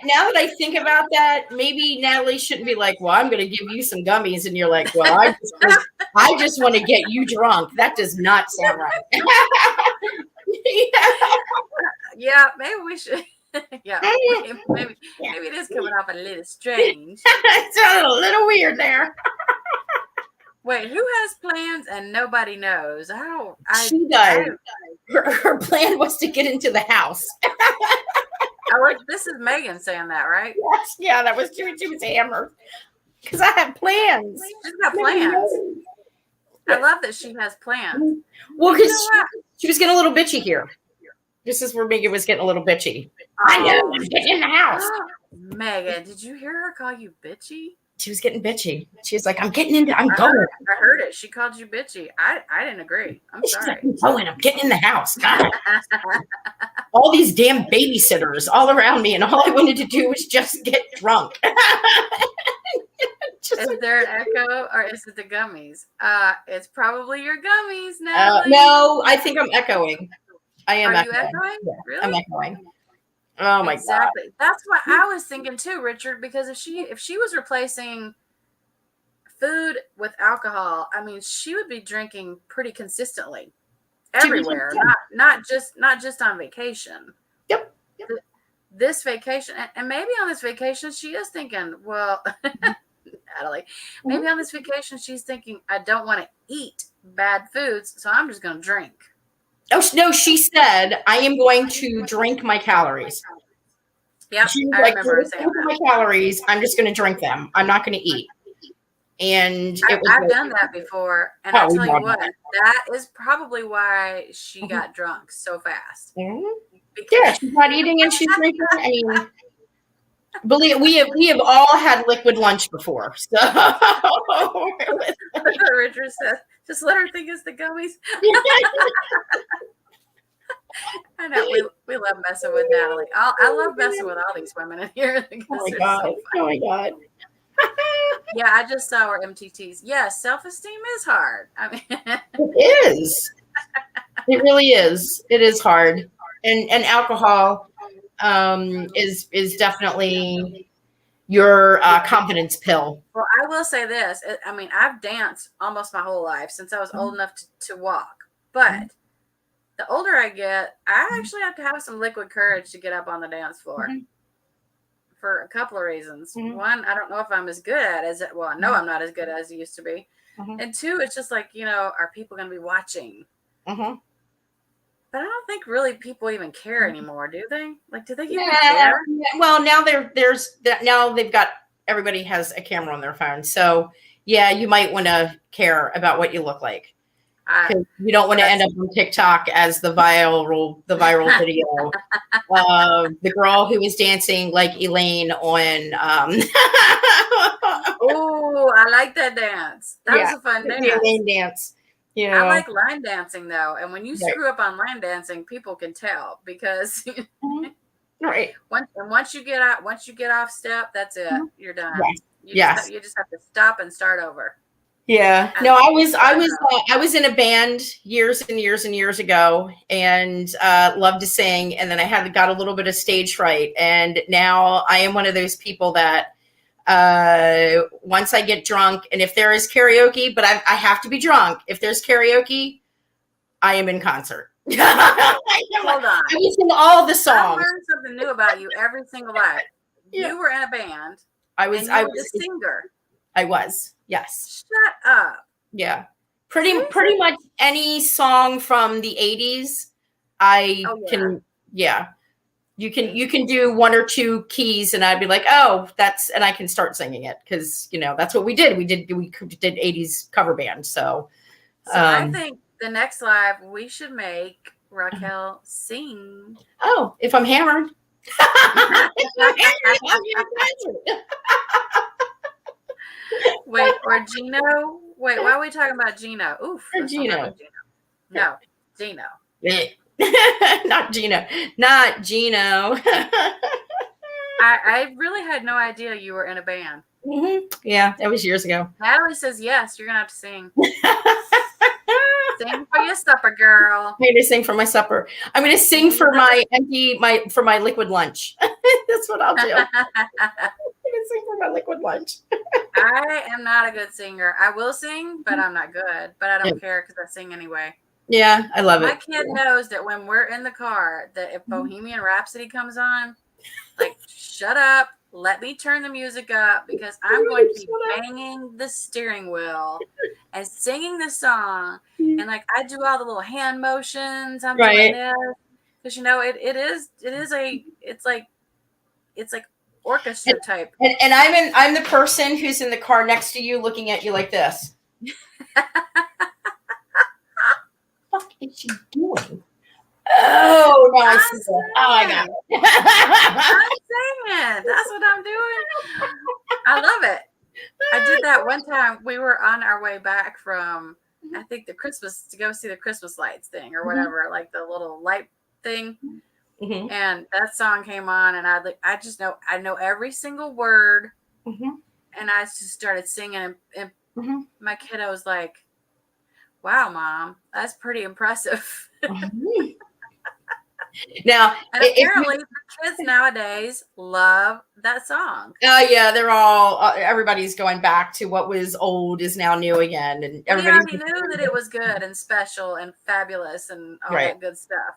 Now that I think about that, maybe Natalie shouldn't be like, "Well, I'm going to give you some gummies," and you're like, "Well, I just want to get you drunk." That does not sound right. Yeah, maybe we should. Yeah, maybe it is coming off a little strange. It sounded a little weird there. Wait, who has plans and nobody knows? She does. Her plan was to get into the house. This is Megan saying that, right? Yes, yeah, that was she was hammered. Because I have plans. She's got plans. I love that she has plans. Well, because she was getting a little bitchy here. This is where Megan was getting a little bitchy. I know. Get in the house. Megan, did you hear her call you bitchy? She was getting bitchy. She was like, I'm going. I heard it. She called you bitchy. I didn't agree. I'm sorry. Like, I'm getting in the house. God. All these damn babysitters all around me, and all I wanted to do was just get drunk. Is there an echo, or is it the gummies? It's probably your gummies now. No, I think I'm echoing. I am echoing. Are you echoing? Yeah, really? I'm echoing. Oh my God. That's what I was thinking too, Richard, because if she was replacing food with alcohol, I mean, she would be drinking pretty consistently everywhere, not just on vacation. Yep. This vacation, and maybe on this vacation she is thinking, well, Natalie, maybe on this vacation she's thinking, I don't want to eat bad foods, so I'm just going to drink. Oh no! She said, "I am going to drink my calories." Yeah, I remember saying that. My calories. I'm just going to drink them. I'm not going to eat. And I've done that before, and I'll tell you what, that is probably why she got drunk so fast. Yeah, she's not eating and she's drinking. I mean, believe we have all had liquid lunch before. So Richard says, just let her think it's the gummies. I know we love messing with Natalie. I love messing with all these women in here. Oh my God. Yeah, I just saw her MTTs. Yes, self-esteem is hard. I mean, it is. It really is. It is hard, and alcohol is definitely your confidence pill. Well, I will say this. I mean, I've danced almost my whole life since I was old enough to walk. But the older I get, I actually have to have some liquid courage to get up on the dance floor. For a couple of reasons. One, I don't know if I'm as good at it. Well, I know I'm not as good as I used to be. And two, it's just like, are people going to be watching? But I don't think really people even care anymore, do they? Like, do they even care? Well, now now they've got, everybody has a camera on their phone. So yeah, you might want to care about what you look like. You don't want to end up on TikTok as the viral video of the girl who was dancing like Elaine on. Oh, I like that dance. That was a fun dance. The Elaine dance. Yeah, I like line dancing though, and when you screw up on line dancing, people can tell because right. Once you get off step, that's it. You're done. You just have to stop and start over. Yeah, no, I was in a band years and years and years ago, and loved to sing. And then I got a little bit of stage fright, and now I am one of those people that once I get drunk, and if there is karaoke, but I have to be drunk. If there's karaoke, I am in concert. Hold on, I can sing all the songs. I learned something new about you every single night. Yeah. You were in a band. I was a singer. I was. Yes. Shut up. Yeah. Pretty much any song from the 80s can you can do one or two keys and I'd be like, oh, and I can start singing it because that's what we did. We did 80s cover band. So I think the next live, we should make Raquel sing. Oh, if I'm hammered. Wait, or Gino? Wait, why are we talking about Gino? Oof. Or Gino. No, Gino. Not Gino. Not Gino. I really had no idea you were in a band. Mm-hmm. Yeah, that was years ago. Natalie says yes. You're gonna have to sing. Sing for your supper, girl. I'm gonna sing for my supper. I'm gonna sing for my liquid lunch. That's what I'll do. I'm gonna sing for my liquid lunch. I am not a good singer. I will sing, but I'm not good. But I don't care because I sing anyway. Yeah, I love it. My kid knows that when we're in the car, that if Bohemian Rhapsody comes on, like, shut up. Let me turn the music up because I'm going to be banging the steering wheel and singing the song. And like I do all the little hand motions. I'm doing this because it's like orchestra type. And I'm the person who's in the car next to you, looking at you like this. What the fuck is she doing? Oh, no, I see that. Oh, I got it. I'm singing. That's what I'm doing. I love it. I did that one time. We were on our way back from, I think, to go see the Christmas lights thing or whatever, like the little light thing. Mm-hmm. And that song came on, and I know every single word. Mm-hmm. And I just started singing, and my kiddo was like, "Wow, Mom, that's pretty impressive." Now, and apparently, the kids nowadays love that song. Oh yeah, everybody's going back to what was old is now new again, and everybody knew that it was good and special and fabulous and all that good stuff.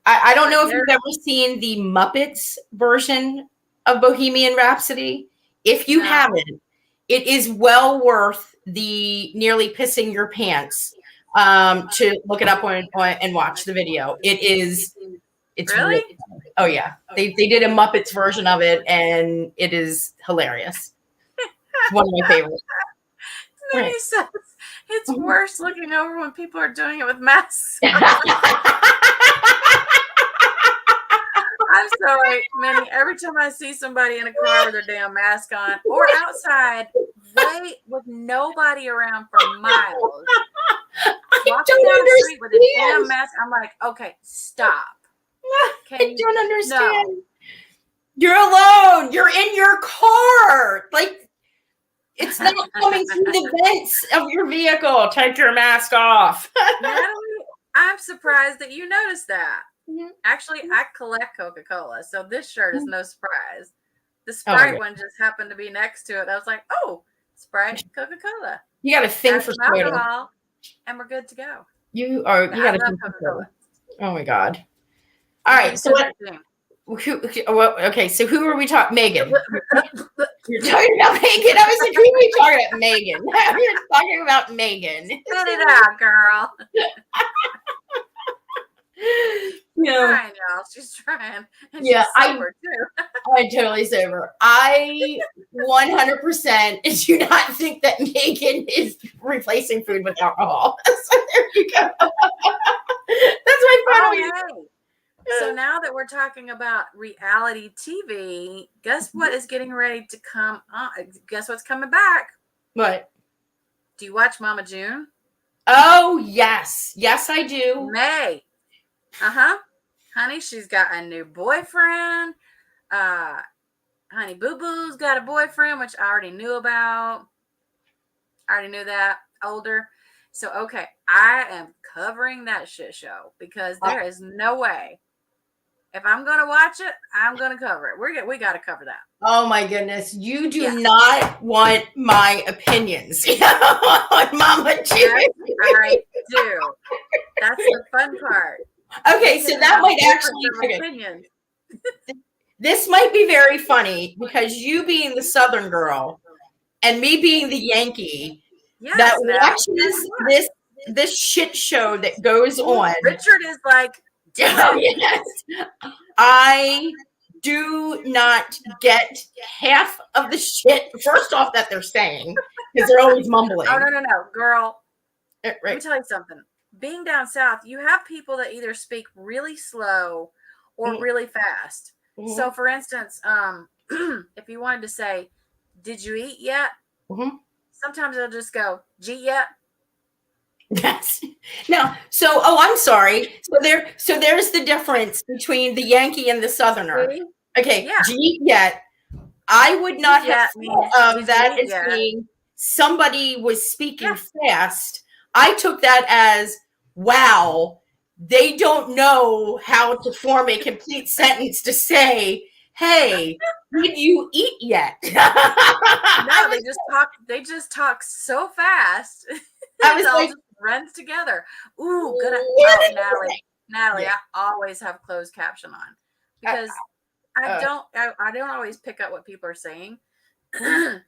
I don't know if you've ever seen the Muppets version of Bohemian Rhapsody. If you haven't, it is well worth the nearly pissing your pants to look it up and watch the video. It's really oh yeah, they did a Muppets version of it, and it is hilarious. It's one of my favorites. He says it's worse looking over when people are doing it with masks. I'm sorry, Minnie. Every time I see somebody in a car with their damn mask on, or outside, with nobody around for miles, walking down the street with a damn mask, I'm like, okay, stop. I don't understand. No. You're alone. You're in your car. Like, it's not coming through the vents of your vehicle. Take your mask off. Natalie, I'm surprised that you noticed that. Mm-hmm. Actually, I collect Coca-Cola, so this shirt is no surprise. The Sprite one just happened to be next to it. I was like, oh, Sprite, Coca-Cola. You got a thing for alcohol, and we're good to go. You got a thing for Coca-Cola. Oh my God. All right, so okay, so who are we talking? Megan. You're talking about Megan. I was like, who are we talking about? Megan. You're talking about Megan. Spit it out, girl. Trying, y'all. She's trying. And she's sober too. I'm totally sober. I 100% do not think that Megan is replacing food with alcohol. So there you go. That's my final. So now that we're talking about reality TV, guess what is getting ready to come on? Guess what's coming back? What? Do you watch Mama June? Oh, yes. Yes, I do. May. Honey, she's got a new boyfriend. Honey Boo Boo's got a boyfriend, which I already knew about. I already knew that. Older. So, okay, I am covering that shit show because there is no way. If I'm going to watch it, I'm going to cover it. We got to cover that. Oh, my goodness. You do not want my opinions on Mama June. Yes, I do. That's the fun part. Okay, so that might actually this might be very funny because you being the Southern girl and me being the Yankee that watches this shit show that goes on. Richard is like, yes. I do not get half of the shit, first off, that they're saying because they're always mumbling. Oh, no, girl. Right. Let me tell you something. being down south, you have people that either speak really slow or really fast. Mm-hmm. So, for instance, if you wanted to say, "Did you eat yet?" Mm-hmm. Sometimes they'll just go, "Gee yet?" Yes. No. So, I'm sorry. So there's the difference between the Yankee and the Southerner. See? Okay. Yeah. Gee, yet. I would not have thought of that as being somebody was speaking fast. I took that as, wow, they don't know how to form a complete sentence to say, hey, did you eat yet? No, they just talk so fast. I was like, just runs together. Ooh, good. Natalie, yeah. I always have closed caption on because I don't always pick up what people are saying,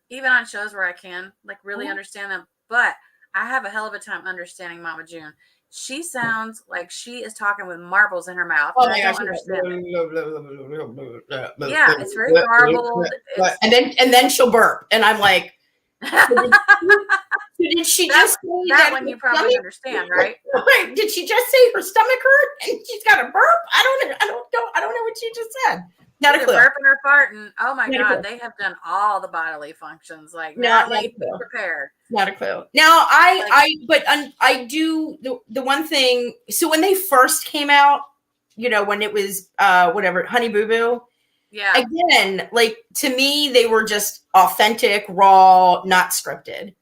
even on shows where I can like really understand them. But I have a hell of a time understanding Mama June. She sounds like she is talking with marbles in her mouth. Oh and my I gosh! don't understand it. Yeah, it's very garbled. And then she'll burp, and I'm like, did she just say that one you probably understand, right? Right? Did she just say her stomach hurt and she's got a burp? I don't know what she just said. Not a clue. Burping or farting. Oh my God, they have done all the bodily functions. Like, Natalie, be prepared. Not a clue. Now, I do the one thing. So when they first came out, when it was whatever, Honey Boo Boo. Yeah. Again, like to me, they were just authentic, raw, not scripted.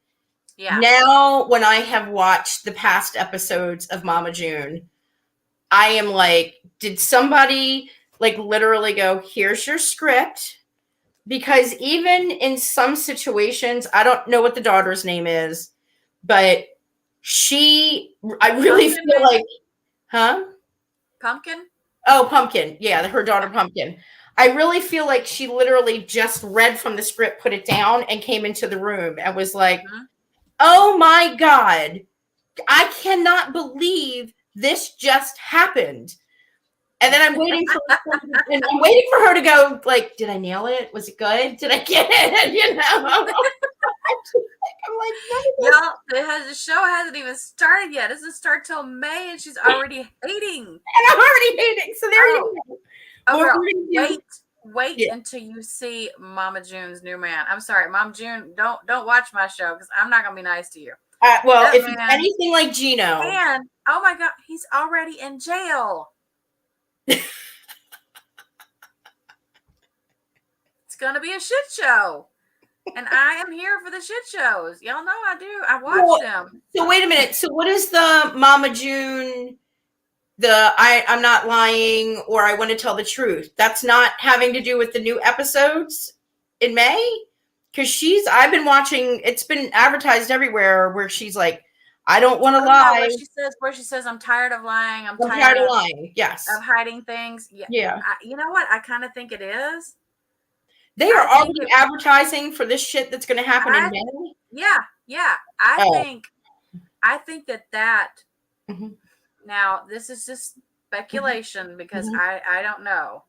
Yeah. Now, when I have watched the past episodes of Mama June, I am like, did somebody like literally go, here's your script? Because even in some situations, I don't know what the daughter's name is, but I really feel like, huh? Pumpkin? Oh, Pumpkin. Yeah, her daughter Pumpkin. I really feel like she literally just read from the script, put it down, and came into the room and was like, oh my God, I cannot believe this just happened. And then I'm waiting for her to go, like, did I nail it? Was it good? Did I get it? I'm like, y'all, the show hasn't even started yet. It doesn't start till May, and she's already hating. And I'm already hating. So there you go. Oh, wait until you see Mama June's new man. I'm sorry, Mama June. Don't watch my show because I'm not gonna be nice to you. Well, if it's anything like Gino, and oh my God, he's already in jail. It's gonna be a shit show. And I am here for the shit shows. Y'all know I do. I watch them. So wait a minute. So what is the Mama June, I'm not lying or I want to tell the truth? That's not having to do with the new episodes in May? Because I've been watching, it's been advertised everywhere where she's like, I don't want to lie. Where she says, I'm tired of lying. I'm tired of lying. Yes. Of hiding things. Yeah. You know what? I kind of think it is. They are already advertising for this shit that's going to happen in May. Yeah. I think that. Mm-hmm. Now this is just speculation because I don't know.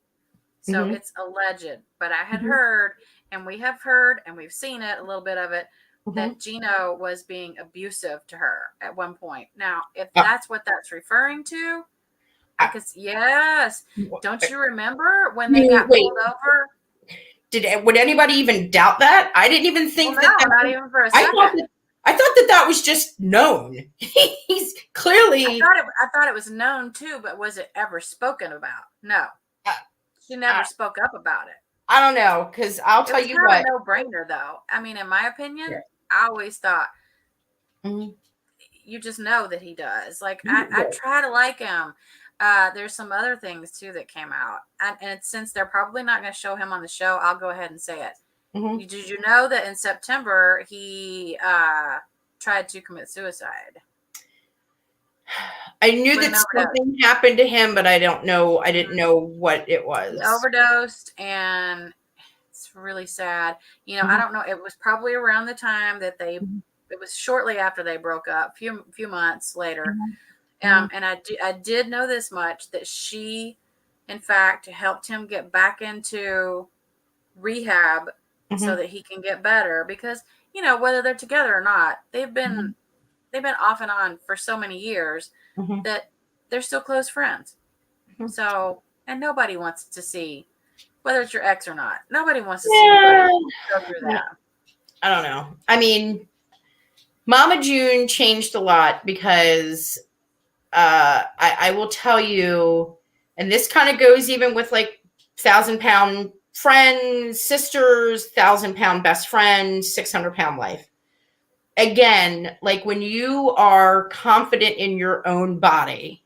So it's alleged, but I had heard, and we have heard, and we've seen it, a little bit of it, that Gino was being abusive to her at one point. Now, if that's what that's referring to, yes. Don't you remember when they got pulled over? Would anybody even doubt that? I didn't even think not even for a second. I thought that was just known. He's clearly. I thought it was known too, but was it ever spoken about? No, she never spoke up about it. I don't know, because I'll tell you what. It's a no-brainer, though. I mean, in my opinion, I always thought you just know that he does. Like I try to like him. There's some other things too that came out, and since they're probably not going to show him on the show, I'll go ahead and say it. Did you know that in September he tried to commit suicide? I knew that something happened to him, but I didn't know what it was. He overdosed, and it's really sad. I don't know. It was probably around the time that it was shortly after they broke up, few months later. And I did know this much, that she, in fact, helped him get back into rehab so that he can get better, because, whether they're together or not, they've been off and on for so many years. that they're still close friends. So, and nobody wants to see, whether it's your ex or not, nobody wants to see anybody go through that. I don't know. I mean, Mama June changed a lot because I will tell you, and this kind of goes even with like 1,000-pound friends, sisters, 1,000-pound best friend, 600-pound life. Again, like when you are confident in your own body,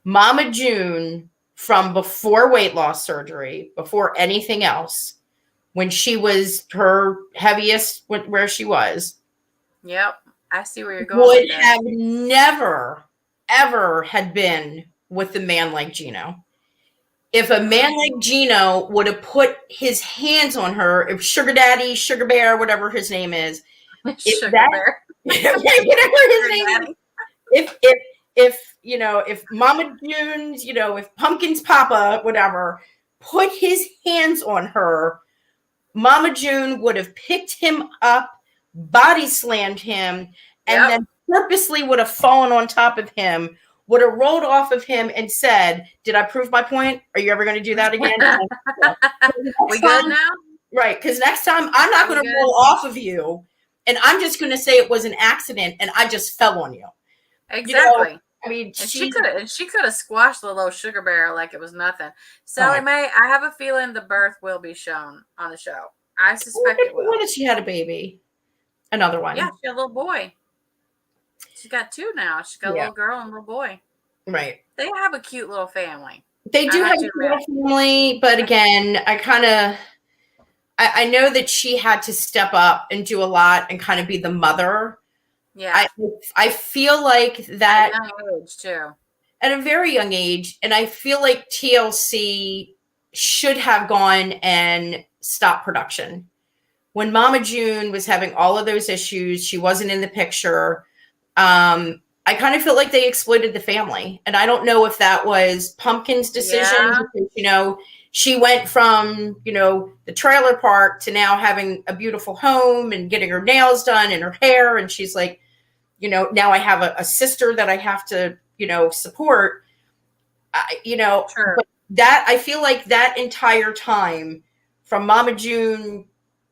Mama June, from before weight loss surgery, before anything else, when she was her heaviest, where she was, yep, I see where you're going. Would have never, ever had been with a man like Gino. If a man like Gino would have put his hands on her, if Sugar Daddy, Sugar Bear, whatever his name is, Sugar Bear, whatever his name is, if Mama June's, if Pumpkin's Papa, whatever, put his hands on her, Mama June would have picked him up, body slammed him, and then purposely would have fallen on top of him, would have rolled off of him and said, "Did I prove my point? Are you ever going to do that again?" We good now? Right, because next time I'm not going to roll off of you, and I'm just going to say it was an accident and I just fell on you. Exactly. I mean, she could have squashed the little Sugar Bear like it was nothing. Sally Mae, I have a feeling the birth will be shown on the show. I suspect it will. What if she had a baby? Another one. Yeah, she had a little boy. She's got two now. She's got a little girl and a little boy. Right. They have a cute little family. They do have a cute little family, but again, I know that she had to step up and do a lot and kind of be the mother. Yeah. I feel like that at a young age too. At a very young age, and I feel like TLC should have gone and stopped production. When Mama June was having all of those issues, she wasn't in the picture. I kind of feel like they exploited the family. And I don't know if that was Pumpkin's decision. Because, she went from, the trailer park to now having a beautiful home and getting her nails done and her hair. And she's like, now I have a sister that I have to, support. Sure. But that, I feel like that entire time from Mama June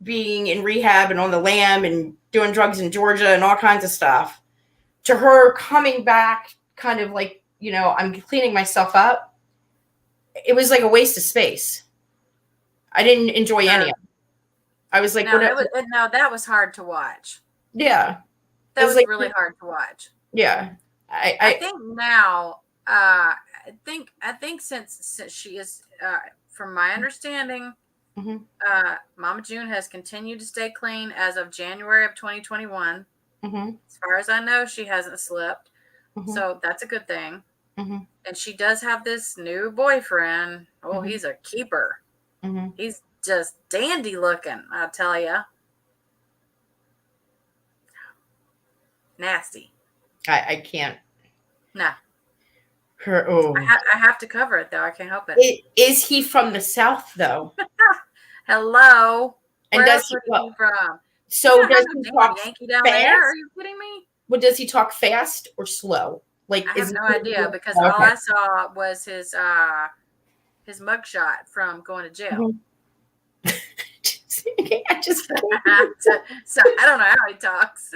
being in rehab and on the lam and doing drugs in Georgia and all kinds of stuff, to her coming back kind of like, I'm cleaning myself up. It was like a waste of space. I didn't enjoy any of it. I was like, no, that was hard to watch. Yeah. That was like, really hard to watch. Yeah. I think now, I think since she is, from my understanding, Mama June has continued to stay clean as of January of 2021. As far as I know, she hasn't slipped. So that's a good thing. And she does have this new boyfriend. Oh, he's a keeper. He's just dandy looking, I'll tell you. Nasty. I can't. No. I have to cover it, though. I can't help it. Is he from the South, though? Hello. And where does he talk from? So does he talk Yankee down fast? There? Are you kidding me? Well, does he talk fast or slow? Like, I have no idea because all I saw was his mugshot from going to jail. I just so I don't know how he talks.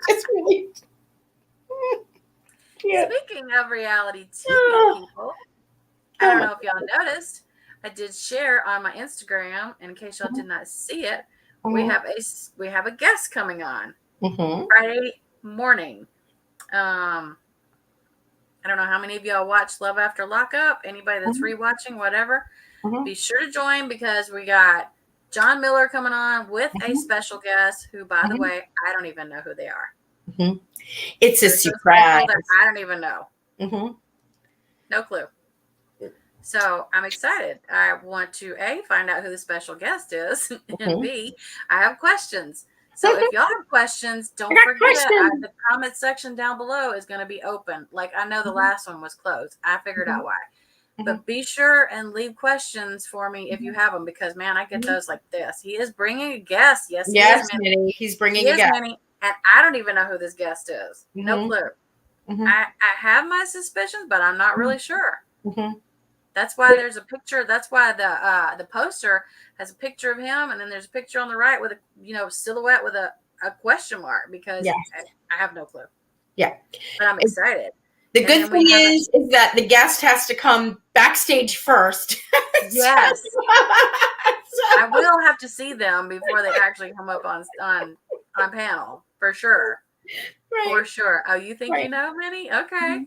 It's really Speaking of reality TV people, I don't know if y'all noticed, I did share on my Instagram, and in case y'all did not see it, we have a guest coming on Friday morning. I don't know how many of y'all watch Love After Lockup. Anybody that's rewatching, whatever, be sure to join because we got John Miller coming on with a special guest who, by the way, I don't even know who they are. It's a surprise. I don't even know. No clue. So I'm excited. I want to A, find out who the special guest is, and B, I have questions. So if y'all have questions, don't forget the comment section down below is going to be open. Like I know the last one was closed. I figured out why. But be sure and leave questions for me if you have them because, man, I get those like this. He is bringing a guest. Yes, Minnie. He's bringing a guest. Minnie, and I don't even know who this guest is. No clue. I have my suspicions, but I'm not really sure. Mm-hmm. That's why there's a picture. That's why the poster has a picture of him, and then there's a picture on the right with a silhouette with a question mark, because I have no clue. Yeah, but I'm excited. The good thing is that the guest has to come backstage first. Yes. I will have to see them before they actually come up on panel, for sure. Right. For sure. Oh, you think you know, Minnie? Okay.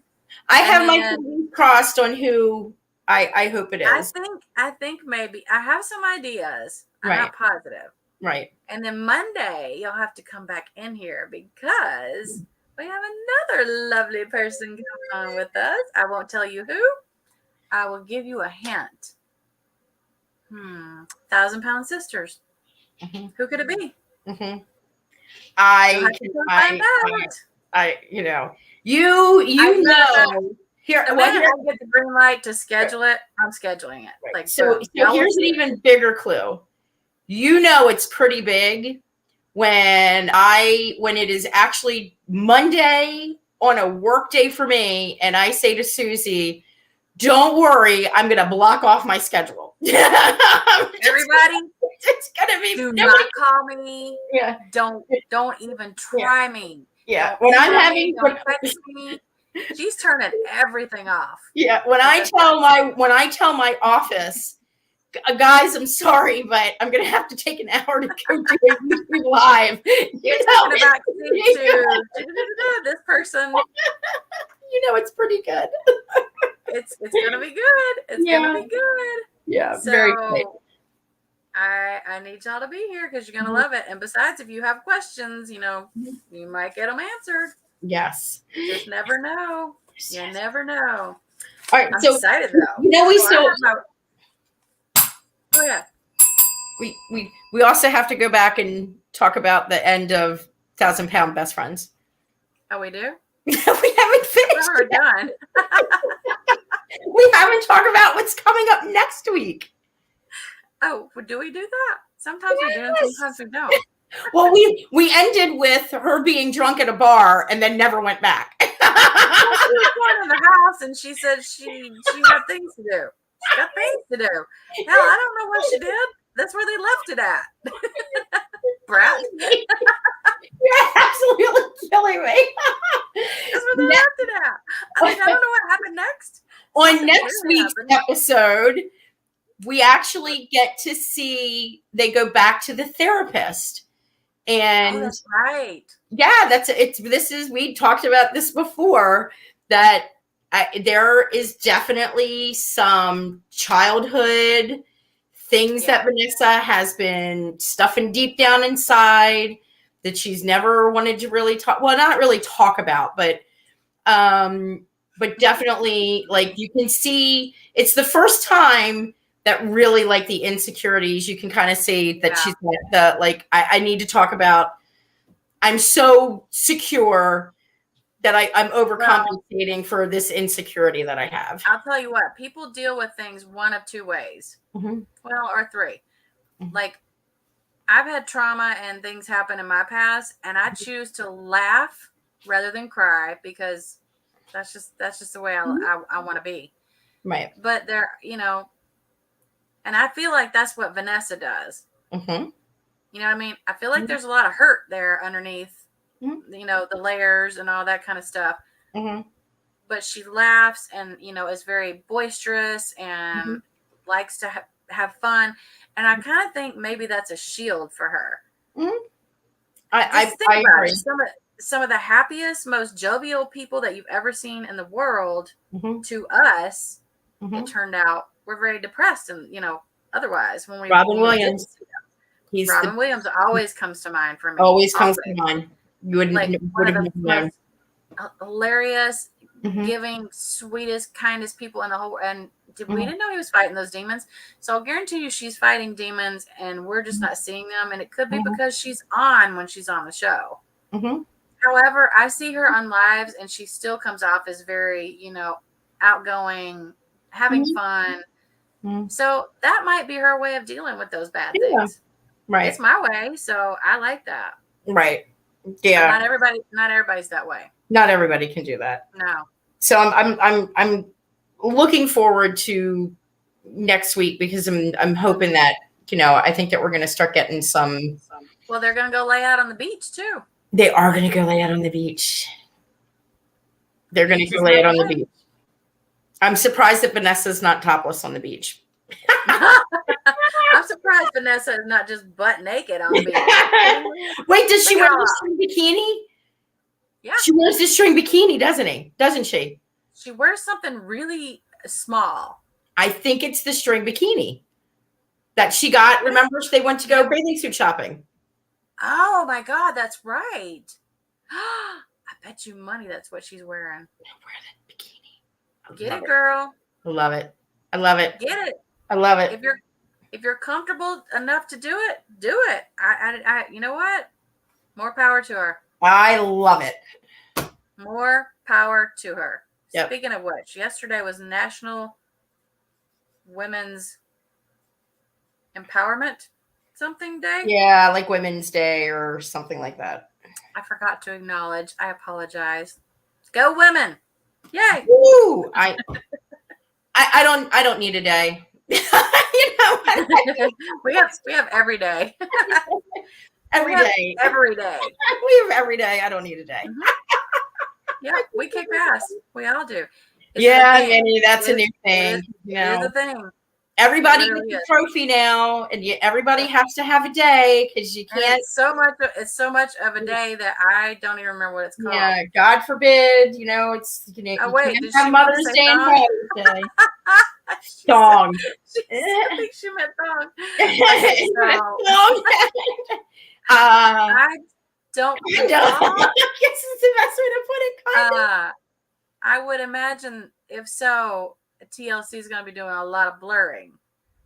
I have my fingers crossed on who I hope it is. I think maybe I have some ideas. I'm not positive. Right. And then Monday you'll have to come back in here because we have another lovely person coming on with us. I won't tell you who. I will give you a hint. 1,000 Pound Sisters. Who could it be? I you know here. The minute I get the green light to schedule it, I'm scheduling it. Right. Like so here's an even bigger clue. It's pretty big when it is actually Monday on a work day for me, and I say to Susie, "Don't worry, I'm going to block off my schedule." Everybody, it's going to be. Do not call me. Yeah. Don't even try me. Yeah. When I'm having. Don't text me. She's turning everything off. Yeah. When I tell my office, guys, I'm sorry, but I'm going to have to take an hour to go do it live. Talking about this person. It's pretty good. It's going to be good. It's going to be good. Yeah, so, very good. I need y'all to be here because you're going to love it. And besides, if you have questions, you might get them answered. Yes. You just never know. You never know. All right. I'm excited though. Go ahead. We also have to go back and talk about the end of 1,000 Pound Best Friends. Oh, we do? We haven't finished. We're done. We haven't talked about what's coming up next week. Oh, do we do that? Sometimes we do, and sometimes we don't. Well, we ended with her being drunk at a bar and then never went back. She was going to the house and she said she got things to do. She got things to do. Hell, I don't know what she did. That's where they left it at. Brad. You're absolutely killing me. That's where they left it at. I don't know what happened next. On next week's episode, we actually get to see they go back to the therapist. And that's right. Yeah, we talked about this before, that there is definitely some childhood things that Vanessa has been stuffing deep down inside that she's never wanted to really not really talk about, but definitely, like, you can see it's the first time that really, like, the insecurities, you can kind of see that she's like I need to talk about, I'm so secure that I'm overcompensating for this insecurity that I have. I'll tell you what, people deal with things one of two ways. Well, or three. Like, I've had trauma and things happen in my past, and I choose to laugh rather than cry because that's just the way I want to be. Right. But there, and I feel like that's what Vanessa does. You know what I mean? I feel like there's a lot of hurt there underneath, the layers and all that kind of stuff. But she laughs and, is very boisterous and likes to have fun. And I kind of think maybe that's a shield for her. I agree. Some of the happiest, most jovial people that you've ever seen in the world, to us, it turned out, we're very depressed and, otherwise. Robin Williams. Robin Williams always comes to mind for me. Always comes to mind. You would have known. Hilarious, giving, sweetest, kindest people in the whole. And we didn't know he was fighting those demons. So I'll guarantee you, she's fighting demons, and we're just not seeing them. And it could be because she's on when she's on the show. However, I see her on lives, and she still comes off as very, outgoing, having fun. So that might be her way of dealing with those bad things. Right. It's my way, so I like that. Right. Yeah. But not everybody's that way. Not everybody can do that. No. So I'm looking forward to next week because I'm hoping that, I think that we're going to start getting some. Well, they're going to go lay out on the beach too. They are going to go lay out on the beach. They're going to go lay out on the beach. I'm surprised that Vanessa's not topless on the beach. I'm surprised Vanessa is not just butt naked on the beach. Wait, does she wear the string bikini? Yeah. She wears this string bikini, doesn't she? She wears something really small. I think it's the string bikini that she got. Remember, they went to go bathing suit shopping. Oh my God, that's right. I bet you money that's what she's wearing. Wear that bikini. Get it, girl. I love it. I love it. Get it. I love it. If you're comfortable enough to do it, do it. I you know what? More power to her. I love it. More power to her. Yep. Speaking of which, yesterday was National Women's Empowerment something day. Yeah, like Women's Day or something like that. I forgot to acknowledge. I apologize. Go women. Yay. Woo! I don't need a day. You know what? we have every day. Every day. Every day. We have every day. I don't need a day. Mm-hmm. Yeah, we kick ass. We all do. Manny, that's a new thing. It's a thing. Everybody gets a trophy now, and everybody has to have a day because you can't. It's so much of a day that I don't even remember what it's called. Yeah, God forbid, it's oh, wait, you can't have Mother's Day and Father's Day. Song. I think she meant thong. I don't. I guess it's the best way to put it. I would imagine if so, TLC is going to be doing a lot of blurring,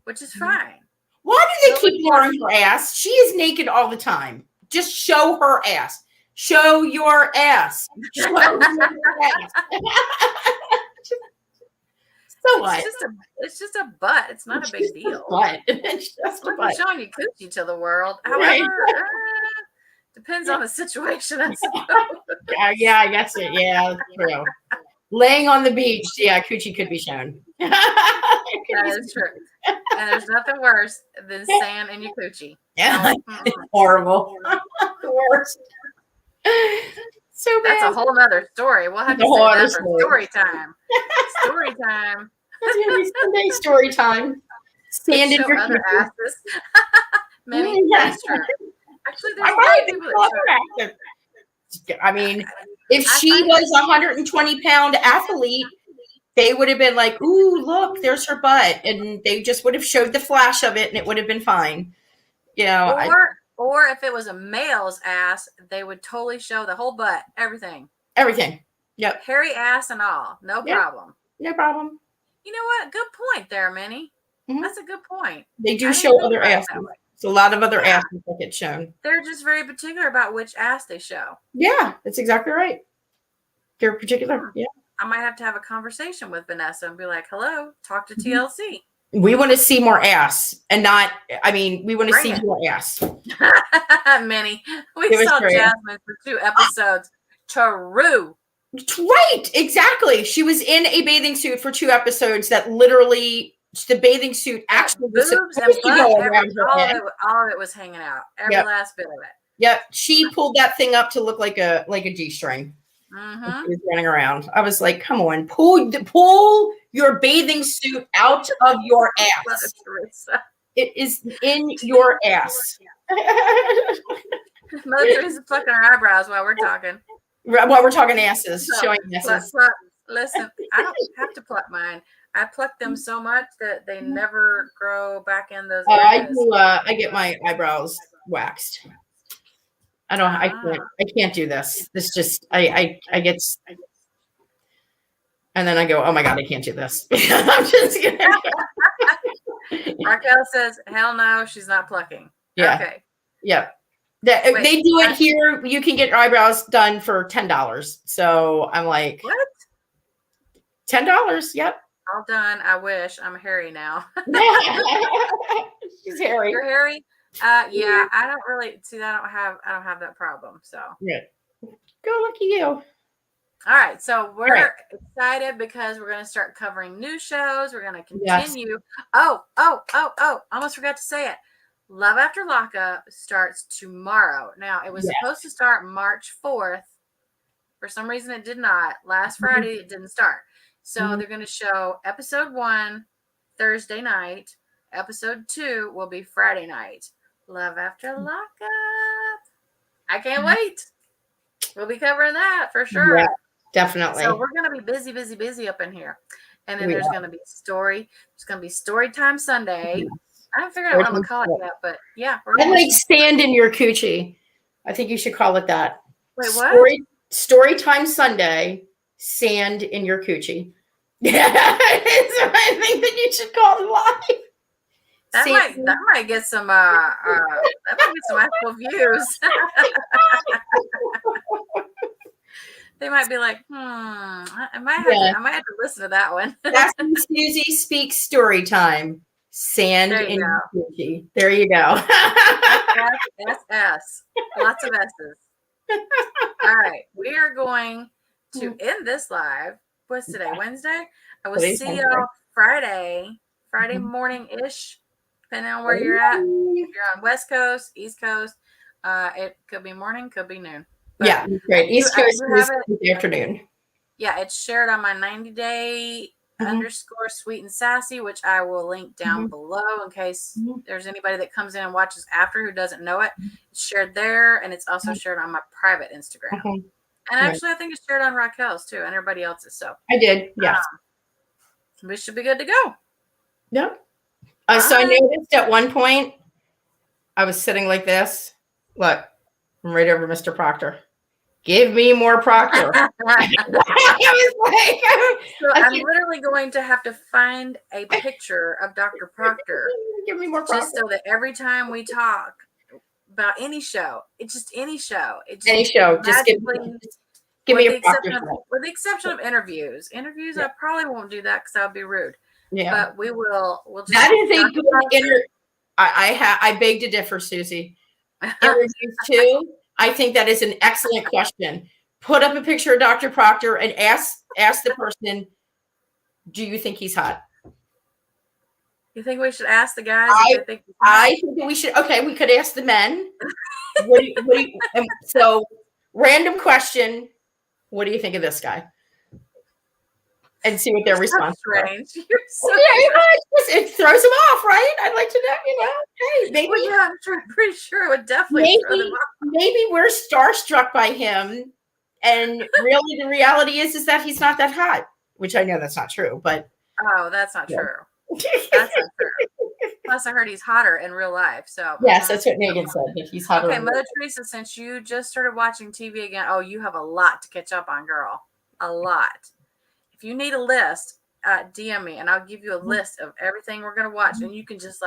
which is fine. Why do they keep blurring her ass? She is naked all the time. Just show her ass. Show your ass. Show your ass. So what? It's just a butt. It's not a big deal. Butt. It's just a butt. Showing you coochie to the world. Right. However, depends on the situation, I suppose. Yeah, I guess it. Yeah, that's true. Laying on the beach, coochie could be shown. That is true. And there's nothing worse than sand in your coochie. Yeah, it's horrible. The worst. So bad. That's a whole nother story. We'll have to say that for story time. Story time. That's gonna be Sunday story time. Stand in your other asses. Maybe that's true. Actually, there's a lot of people that I mean, if she was a 120-pound athlete, they would have been like, "Ooh, look, there's her butt," and they just would have showed the flash of it, and it would have been fine. Or if it was a male's ass, they would totally show the whole butt, everything. Everything. Yep. Hairy ass and all. No problem. No problem. You know what? Good point there, Minnie. Mm-hmm. That's a good point. They do show other asses. It's a lot of other asses that get shown. They're just very particular about which ass they show. Yeah, that's exactly right. They're particular. Yeah. I might have to have a conversation with Vanessa and be like, hello, talk to TLC. We want to see more ass and we want to see more ass. Minnie. We saw Jasmine for 2 episodes. True. Right. Exactly. She was in a bathing suit for 2 episodes that literally the bathing suit actually was supposed to go around her head. All of it was hanging out. Every last bit of it. Yep. She pulled that thing up to look like a G-string. Mm-hmm. She was running around. I was like, come on, pull your bathing suit out of your ass. It is in your ass. Mother Teresa's plucking her eyebrows while we're talking. While we're talking asses, showing asses. Listen, I don't have to pluck mine. I pluck them so much that they never grow back in those areas. I get my eyebrows waxed. I can't do this. This just, I get, and then I go, oh my God, I can't do this. I'm just kidding. Raquel says, hell no, she's not plucking. Yeah. Okay. Yeah. They do it here. You can get your eyebrows done for $10. So I'm like, what? $10. Yep. All done. I wish. I'm hairy now. She's hairy. You're hairy? Yeah, I don't really see that. I don't have that problem. So yeah. Go lucky you. All right, so we're excited because we're going to start covering new shows. We're going to continue. Yes. Oh, almost forgot to say it. Love After Lockup starts tomorrow. Now, it was supposed to start March 4th. For some reason, it did not. Last Friday, it didn't start. So they're going to show episode 1 Thursday night. Episode 2 will be Friday night. Love After Lockup. I can't wait. We'll be covering that for sure. Yeah, definitely. So we're going to be busy up in here. And then there's going to be There's going to be Story Time Sunday. I haven't figured out what I'm going to call it yet, but yeah. I like Stand in Your Coochie. I think you should call it that. Wait, what? Story Time Sunday, Sand in Your Coochie. Yeah, I think that you should call it live. That might get some actual views. They might be like, I might have to listen to that one. That's when Susie speaks Story Time. Sand in Your Coochie. There you go. S. Lots of S's. All right. We are going to end this live. What's today? Wednesday? I will see y'all Friday morning-ish, depending on where you're at. If you're on West Coast, East Coast, it could be morning, could be noon. But yeah, great. East Coast is the afternoon. Yeah, it's shared on my 90-day _ sweet and sassy, which I will link down below in case there's anybody that comes in and watches after who doesn't know it. It's shared there, and it's also shared on my private Instagram. And actually, I think it's shared on Raquel's too, and everybody else's. So I did, yes. We should be good to go. Yep. So I noticed at one point, I was sitting like this. Look, I'm right over Mr. Proctor. Give me more Proctor. I'm literally going to have to find a picture of Dr. Proctor. Give me more Proctor. Just so that every time we talk about any show, just give me a Proctor. With the exception of interviews. I probably won't do that because that would be rude. Yeah. But we'll just. That is a good I beg to differ, Susie. Interviews too. I think that is an excellent question. Put up a picture of Dr. Proctor and ask the person, do you think he's hot? You think we should ask the guys? I think that we should. Okay, we could ask the men. So, random question. What do you think of this guy? And see what their response is. It throws them off, right? I'd like to know, hey, maybe. Well, yeah, I'm pretty sure it would definitely throw them off. Maybe we're starstruck by him, and really the reality is that he's not that hot, which I know that's not true, but. Oh, that's not true. That's not true. Plus, I heard he's hotter in real life. So yes, that's what Megan said. That he's hotter. Okay, Mother Teresa, since you just started watching TV again, you have a lot to catch up on, girl. A lot. If you need a list, DM me and I'll give you a list of everything we're going to watch. And you can just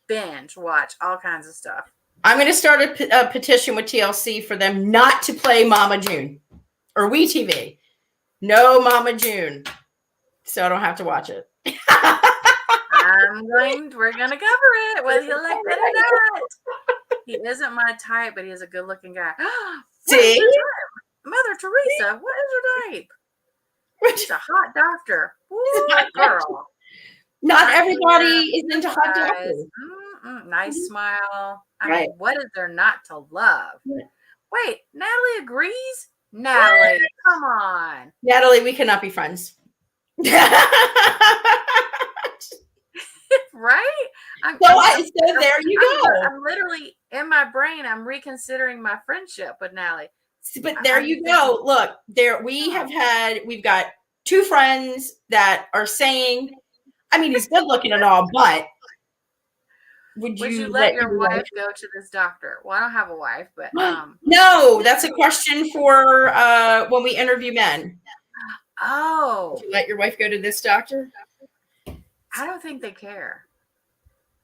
binge watch all kinds of stuff. I'm going to start a petition with TLC for them not to play Mama June or WeTV. No Mama June. So I don't have to watch it. We're going to cover it, whether you like it or not. He isn't my type, but he's a good looking guy. See? Mother Teresa, what is her type? She's a hot doctor. Ooh, girl. Not everybody is into hot doctors. Nice smile. I mean, what is there not to love? Wait, Natalie agrees? Natalie, come on. Natalie, we cannot be friends. Right? So there you go. I'm literally, in my brain, I'm reconsidering my friendship with Natalie. But there you go. Look, we've got two friends that are saying, I mean, he's good looking and all, but would you let your wife go to this doctor? Well, I don't have a wife, but no, that's a question for when we interview men. Oh, would you let your wife go to this doctor? I don't think they care.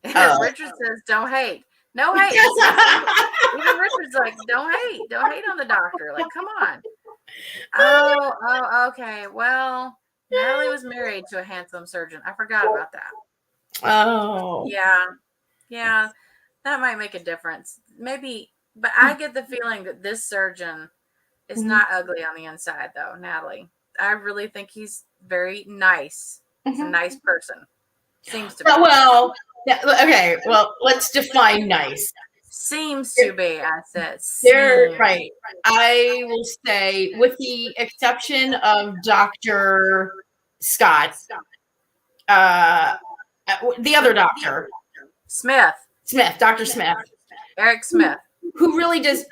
Richard says, "Don't hate." No hate. Even Richard's like, don't hate on the doctor. Like, come on. Oh, okay. Well, Natalie was married to a handsome surgeon. I forgot about that. Oh. Yeah. That might make a difference. Maybe, but I get the feeling that this surgeon is not ugly on the inside, though, Natalie. I really think he's very nice. He's a nice person. Seems to be. Well, okay. Well, let's define nice. Seems to be, I said. They're right. I will say, with the exception of Dr. Scott, the other doctor, Smith, Dr. Smith, Eric Smith, who really does,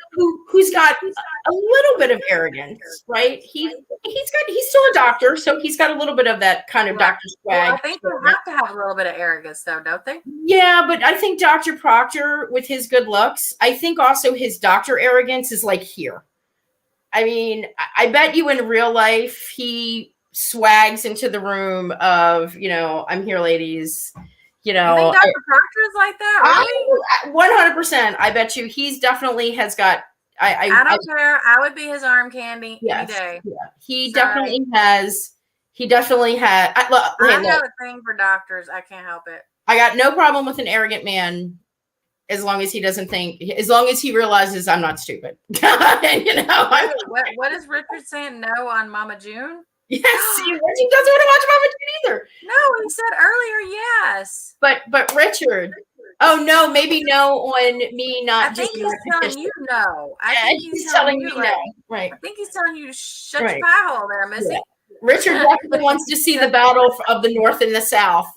who's got a little bit of arrogance, right? He's still a doctor, so he's got a little bit of that kind of doctor swag. Well, I think they have to have a little bit of arrogance, though, don't they? Yeah, but I think Dr. Proctor, with his good looks, I think also his doctor arrogance is like here. I mean, I bet you in real life he swags into the room of, I'm here, ladies. You think Dr. Proctor is like that? Really? 100%. I bet you he's definitely has got. I don't care. I would be his arm candy any day. Yeah. He definitely has. He definitely had. I have a thing for doctors. I can't help it. I got no problem with an arrogant man, as long as he doesn't think. As long as he realizes I'm not stupid. What is Richard saying? No on Mama June? Yes, Richard doesn't want to watch Mama June either. No, he said earlier yes. But Richard. Oh no, maybe no on me not. I think he's telling you no. I think he's telling you no. Right. I think he's telling you to shut your pie hole there, Missy. Yeah. Richard definitely wants to see the battle of the North and the South.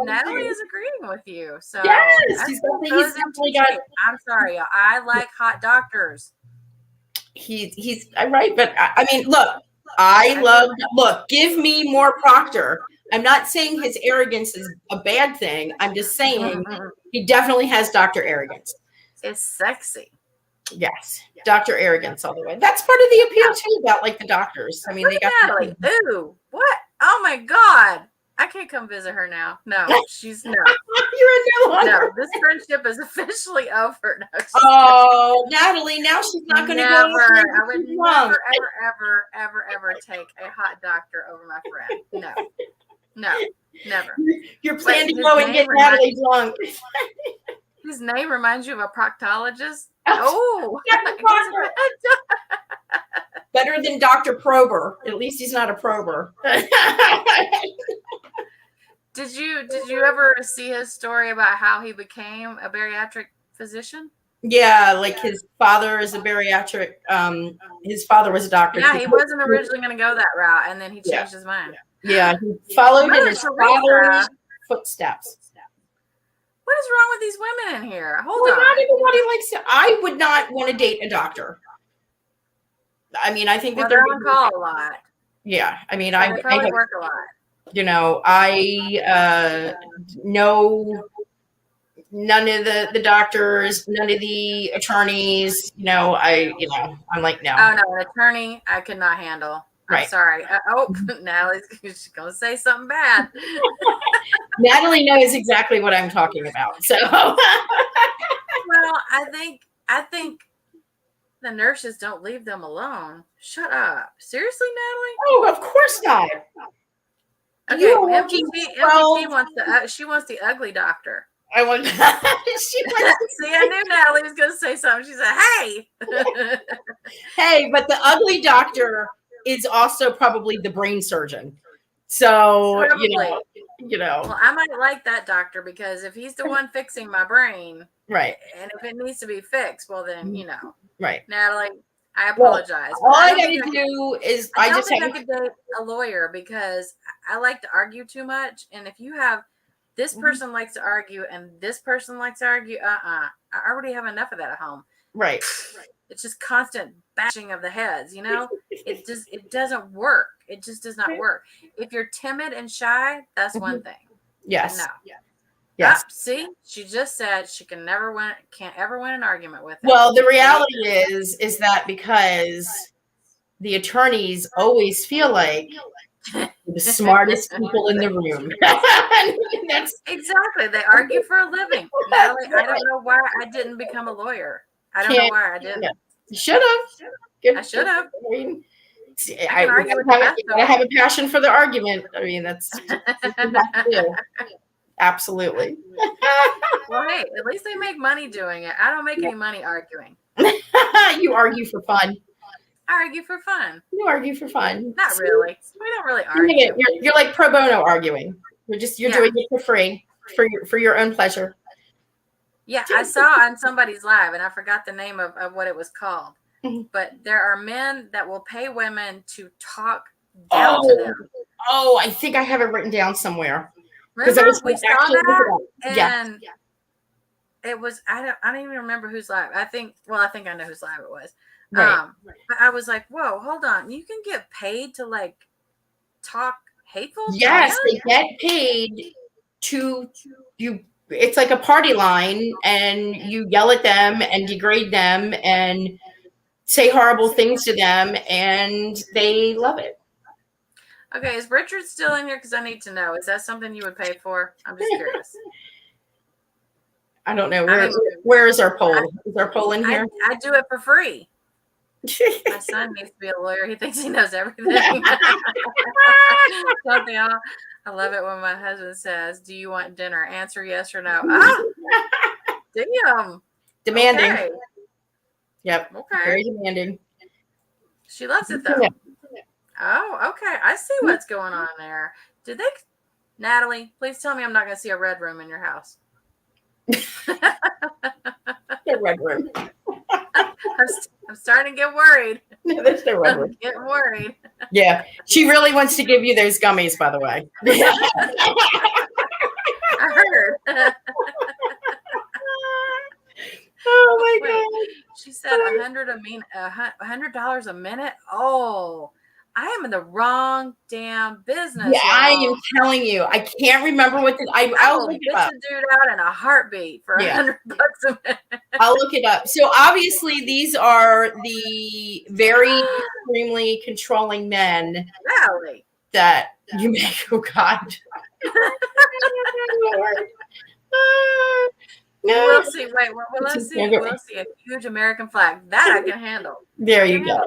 Natalie is agreeing with you. So yes, he's definitely got. I'm sorry, y'all. I like hot doctors. He's right, but I mean, look, give me more Proctor. I'm not saying his arrogance is a bad thing. I'm just saying he definitely has Dr. Arrogance. It's sexy. Yes, Dr. Arrogance all the way. That's part of the appeal too about like the doctors. I mean, they got Natalie. Ooh, what? Oh my God. I can't come visit her now. No, she's no. You're a no. This friendship is officially over. No, Natalie, now she's not going to go. I would never take a hot doctor over my friend. No, never. You're planning to go and get Natalie drunk. His name reminds you of a proctologist. Oh, better than Dr. Prober. At least he's not a prober. Did you ever see his story about how he became a bariatric physician? Yeah, like his father is a bariatric. His father was a doctor. Yeah, he wasn't originally going to go that route, and then he changed his mind. Yeah, he followed in his father's footsteps. What is wrong with these women in here? Hold on. Not everybody likes it. I would not want to date a doctor. I mean, I think that they're on call a lot. Yeah, I mean, I probably work a lot. I know none of the doctors, none of the attorneys. I'm like, no. Oh no, an attorney I could not handle. I'm sorry. Natalie's gonna say something bad. Natalie knows exactly what I'm talking about. So, well, I think the nurses don't leave them alone. Shut up. Seriously, Natalie? Oh, of course not. Okay, MGT wants she wants the ugly doctor. I want. See, I knew Natalie was gonna say something. She said, "Hey, hey," but the ugly doctor is also probably the brain surgeon. So, Well, I might like that doctor because if he's the one fixing my brain, right, and if it needs to be fixed, well, then right, Natalie, I apologize. Well, all I gotta do is I could date a lawyer because I like to argue too much, and if you have this person likes to argue and this person likes to argue, I already have enough of that at home. Right. It's just constant bashing of the heads, it doesn't work. It just does not work. If you're timid and shy, that's one thing. Yes. No. Yes. See, she just said she can't ever win an argument with him. Well, the reality is that because the attorneys always feel like the smartest people in the room. That's exactly. They argue for a living. Natalie, I don't know why I didn't become a lawyer. I don't know why I didn't. You should have. I should have. I gotta have a passion for the argument. I mean, that's absolutely. Well, hey, at least they make money doing it. I don't make any money arguing. You argue for fun. Argue for fun. You argue for fun. Not really. We don't really argue. You're like pro bono arguing. You're doing it for free for your own pleasure. Yeah, I saw on somebody's live, and I forgot the name of what it was called. But there are men that will pay women to talk down to them. Oh, I think I have it written down somewhere. Remember we saw that, and it was I don't even remember whose live. I think I know whose live it was. Right. But I was like, whoa, hold on. You can get paid to like talk hateful? Yes, they get paid to you. It's like a party line, and you yell at them and degrade them and say horrible things to them, and they love it. Okay, is Richard still in here? Because I need to know. Is that something you would pay for? I'm just curious. I don't know. Where is our poll? Is our poll in here? I do it for free. My son needs to be a lawyer. He thinks he knows everything. Something else. I love it when my husband says, "Do you want dinner?" Answer yes or no. Damn. Demanding. Okay. Yep. Okay. Very demanding. She loves it though. Yeah. Oh, okay. I see what's going on there. Did they, Natalie? Please tell me I'm not going to see a red room in your house. The red room. I'm starting to get worried. No, there's no red room. I'm getting worried. Yeah, she really wants to give you those gummies, by the way. I heard. Oh my God! She said $100 a minute. Oh, I am in the wrong damn business. Yeah, I am telling you. I can't remember what I'll look it up. Dude out in a heartbeat for $100 a minute. I'll look it up. So obviously these are the very extremely controlling men that you make. Oh God. No. We'll see. Wait, let's see. We'll see a huge American flag that I can handle. There you go.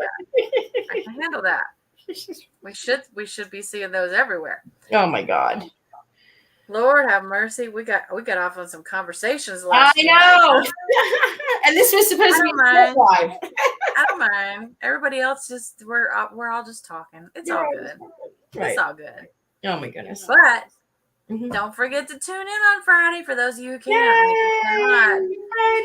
I can handle that. We should be seeing those everywhere. Oh my God. Lord have mercy. We got off on some conversations last I know. And this was supposed to be live. I don't mind. Everybody else we're all just talking. It's all good. Right. It's all good. Oh my goodness. But don't forget to tune in on Friday for those of you who cannot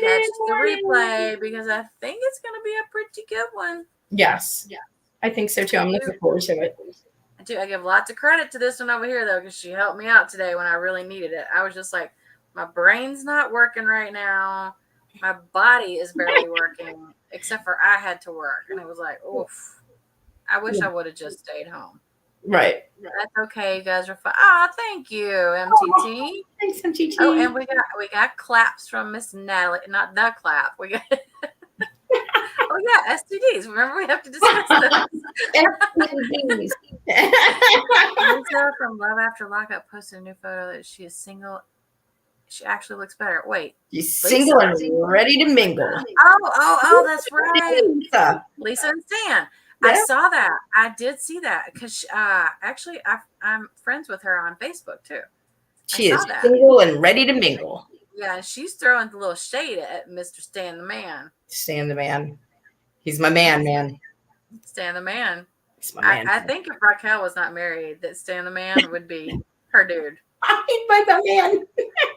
catch the replay, because I think it's going to be a pretty good one. Yes. Yeah. I think so too. I'm looking forward to it. I give lots of credit to this one over here though, because she helped me out today when I really needed it. I was just like, my brain's not working right now. My body is barely working, except for I had to work, and it was like, oof. I wish I would have just stayed home. Right. That's okay. You guys are fine. Oh, thank you, MTT. Thanks, MTT. Oh, and we got claps from Miss Natalie. Not the clap. We got. Oh yeah, STDs. Remember, we have to discuss those. STDs. Lisa from Love After Lockup posted a new photo that she is single. She actually looks better. Wait, she's single and ready to mingle. Oh, that's right. Lisa and Stan. Yeah. I saw that. I did see that because actually I'm friends with her on Facebook too. She is single and ready to mingle. Yeah, she's throwing a little shade at Mr. Stan the Man. Stan the Man. He's my man. Stan the Man. He's my man. I think if Raquel was not married, that Stan the Man would be her dude. My man.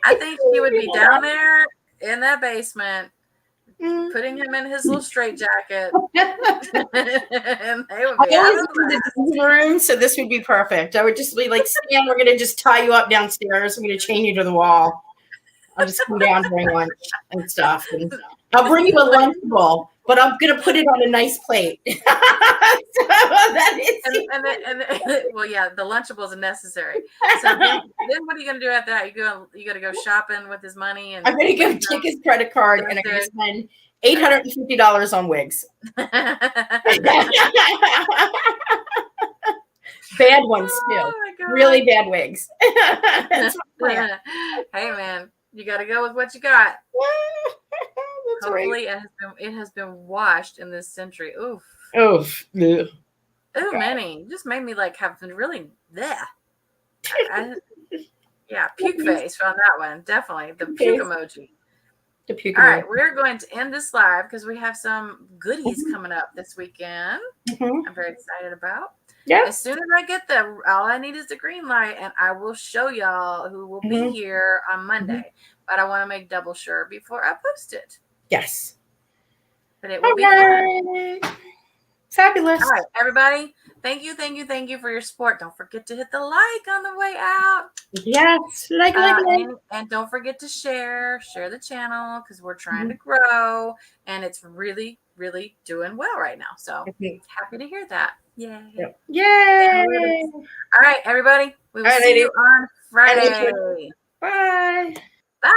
I think he would be down there in that basement, putting him in his little straitjacket. And they would be out of the room, so this would be perfect. I would just be like, Stan, we're going to just tie you up downstairs. I'm going to chain you to the wall. I'll just come down during lunch and stuff. And I'll bring you a Lunchable, but I'm going to put it on a nice plate. So that is well, yeah, the Lunchables are necessary. So then what are you going to do after that? You got to go shopping with his money? And I'm going to go take his credit card and I'm going to spend $850 on wigs. Bad ones, too. Really bad wigs. That's my plan. Hey, man. You got to go with what you got. Hopefully, right. it has been washed in this century. Oof. Oof. Ooh, many. Just made me like have really bleh. Yeah, puke face on that one. Definitely the puke emoji. All right, we're going to end this live because we have some goodies coming up this weekend. I'm very excited about. Yeah. As soon as I get all I need is the green light, and I will show y'all who will be here on Monday. But I want to make double sure before I post it. Yes. But it will be fun. Fabulous. All right, everybody. Thank you for your support. Don't forget to hit the like on the way out. Yes, like. And don't forget to share the channel because we're trying to grow, and it's really, really doing well right now. So happy to hear that. Yay! Yay! All right, everybody. We will see you on Friday. Bye.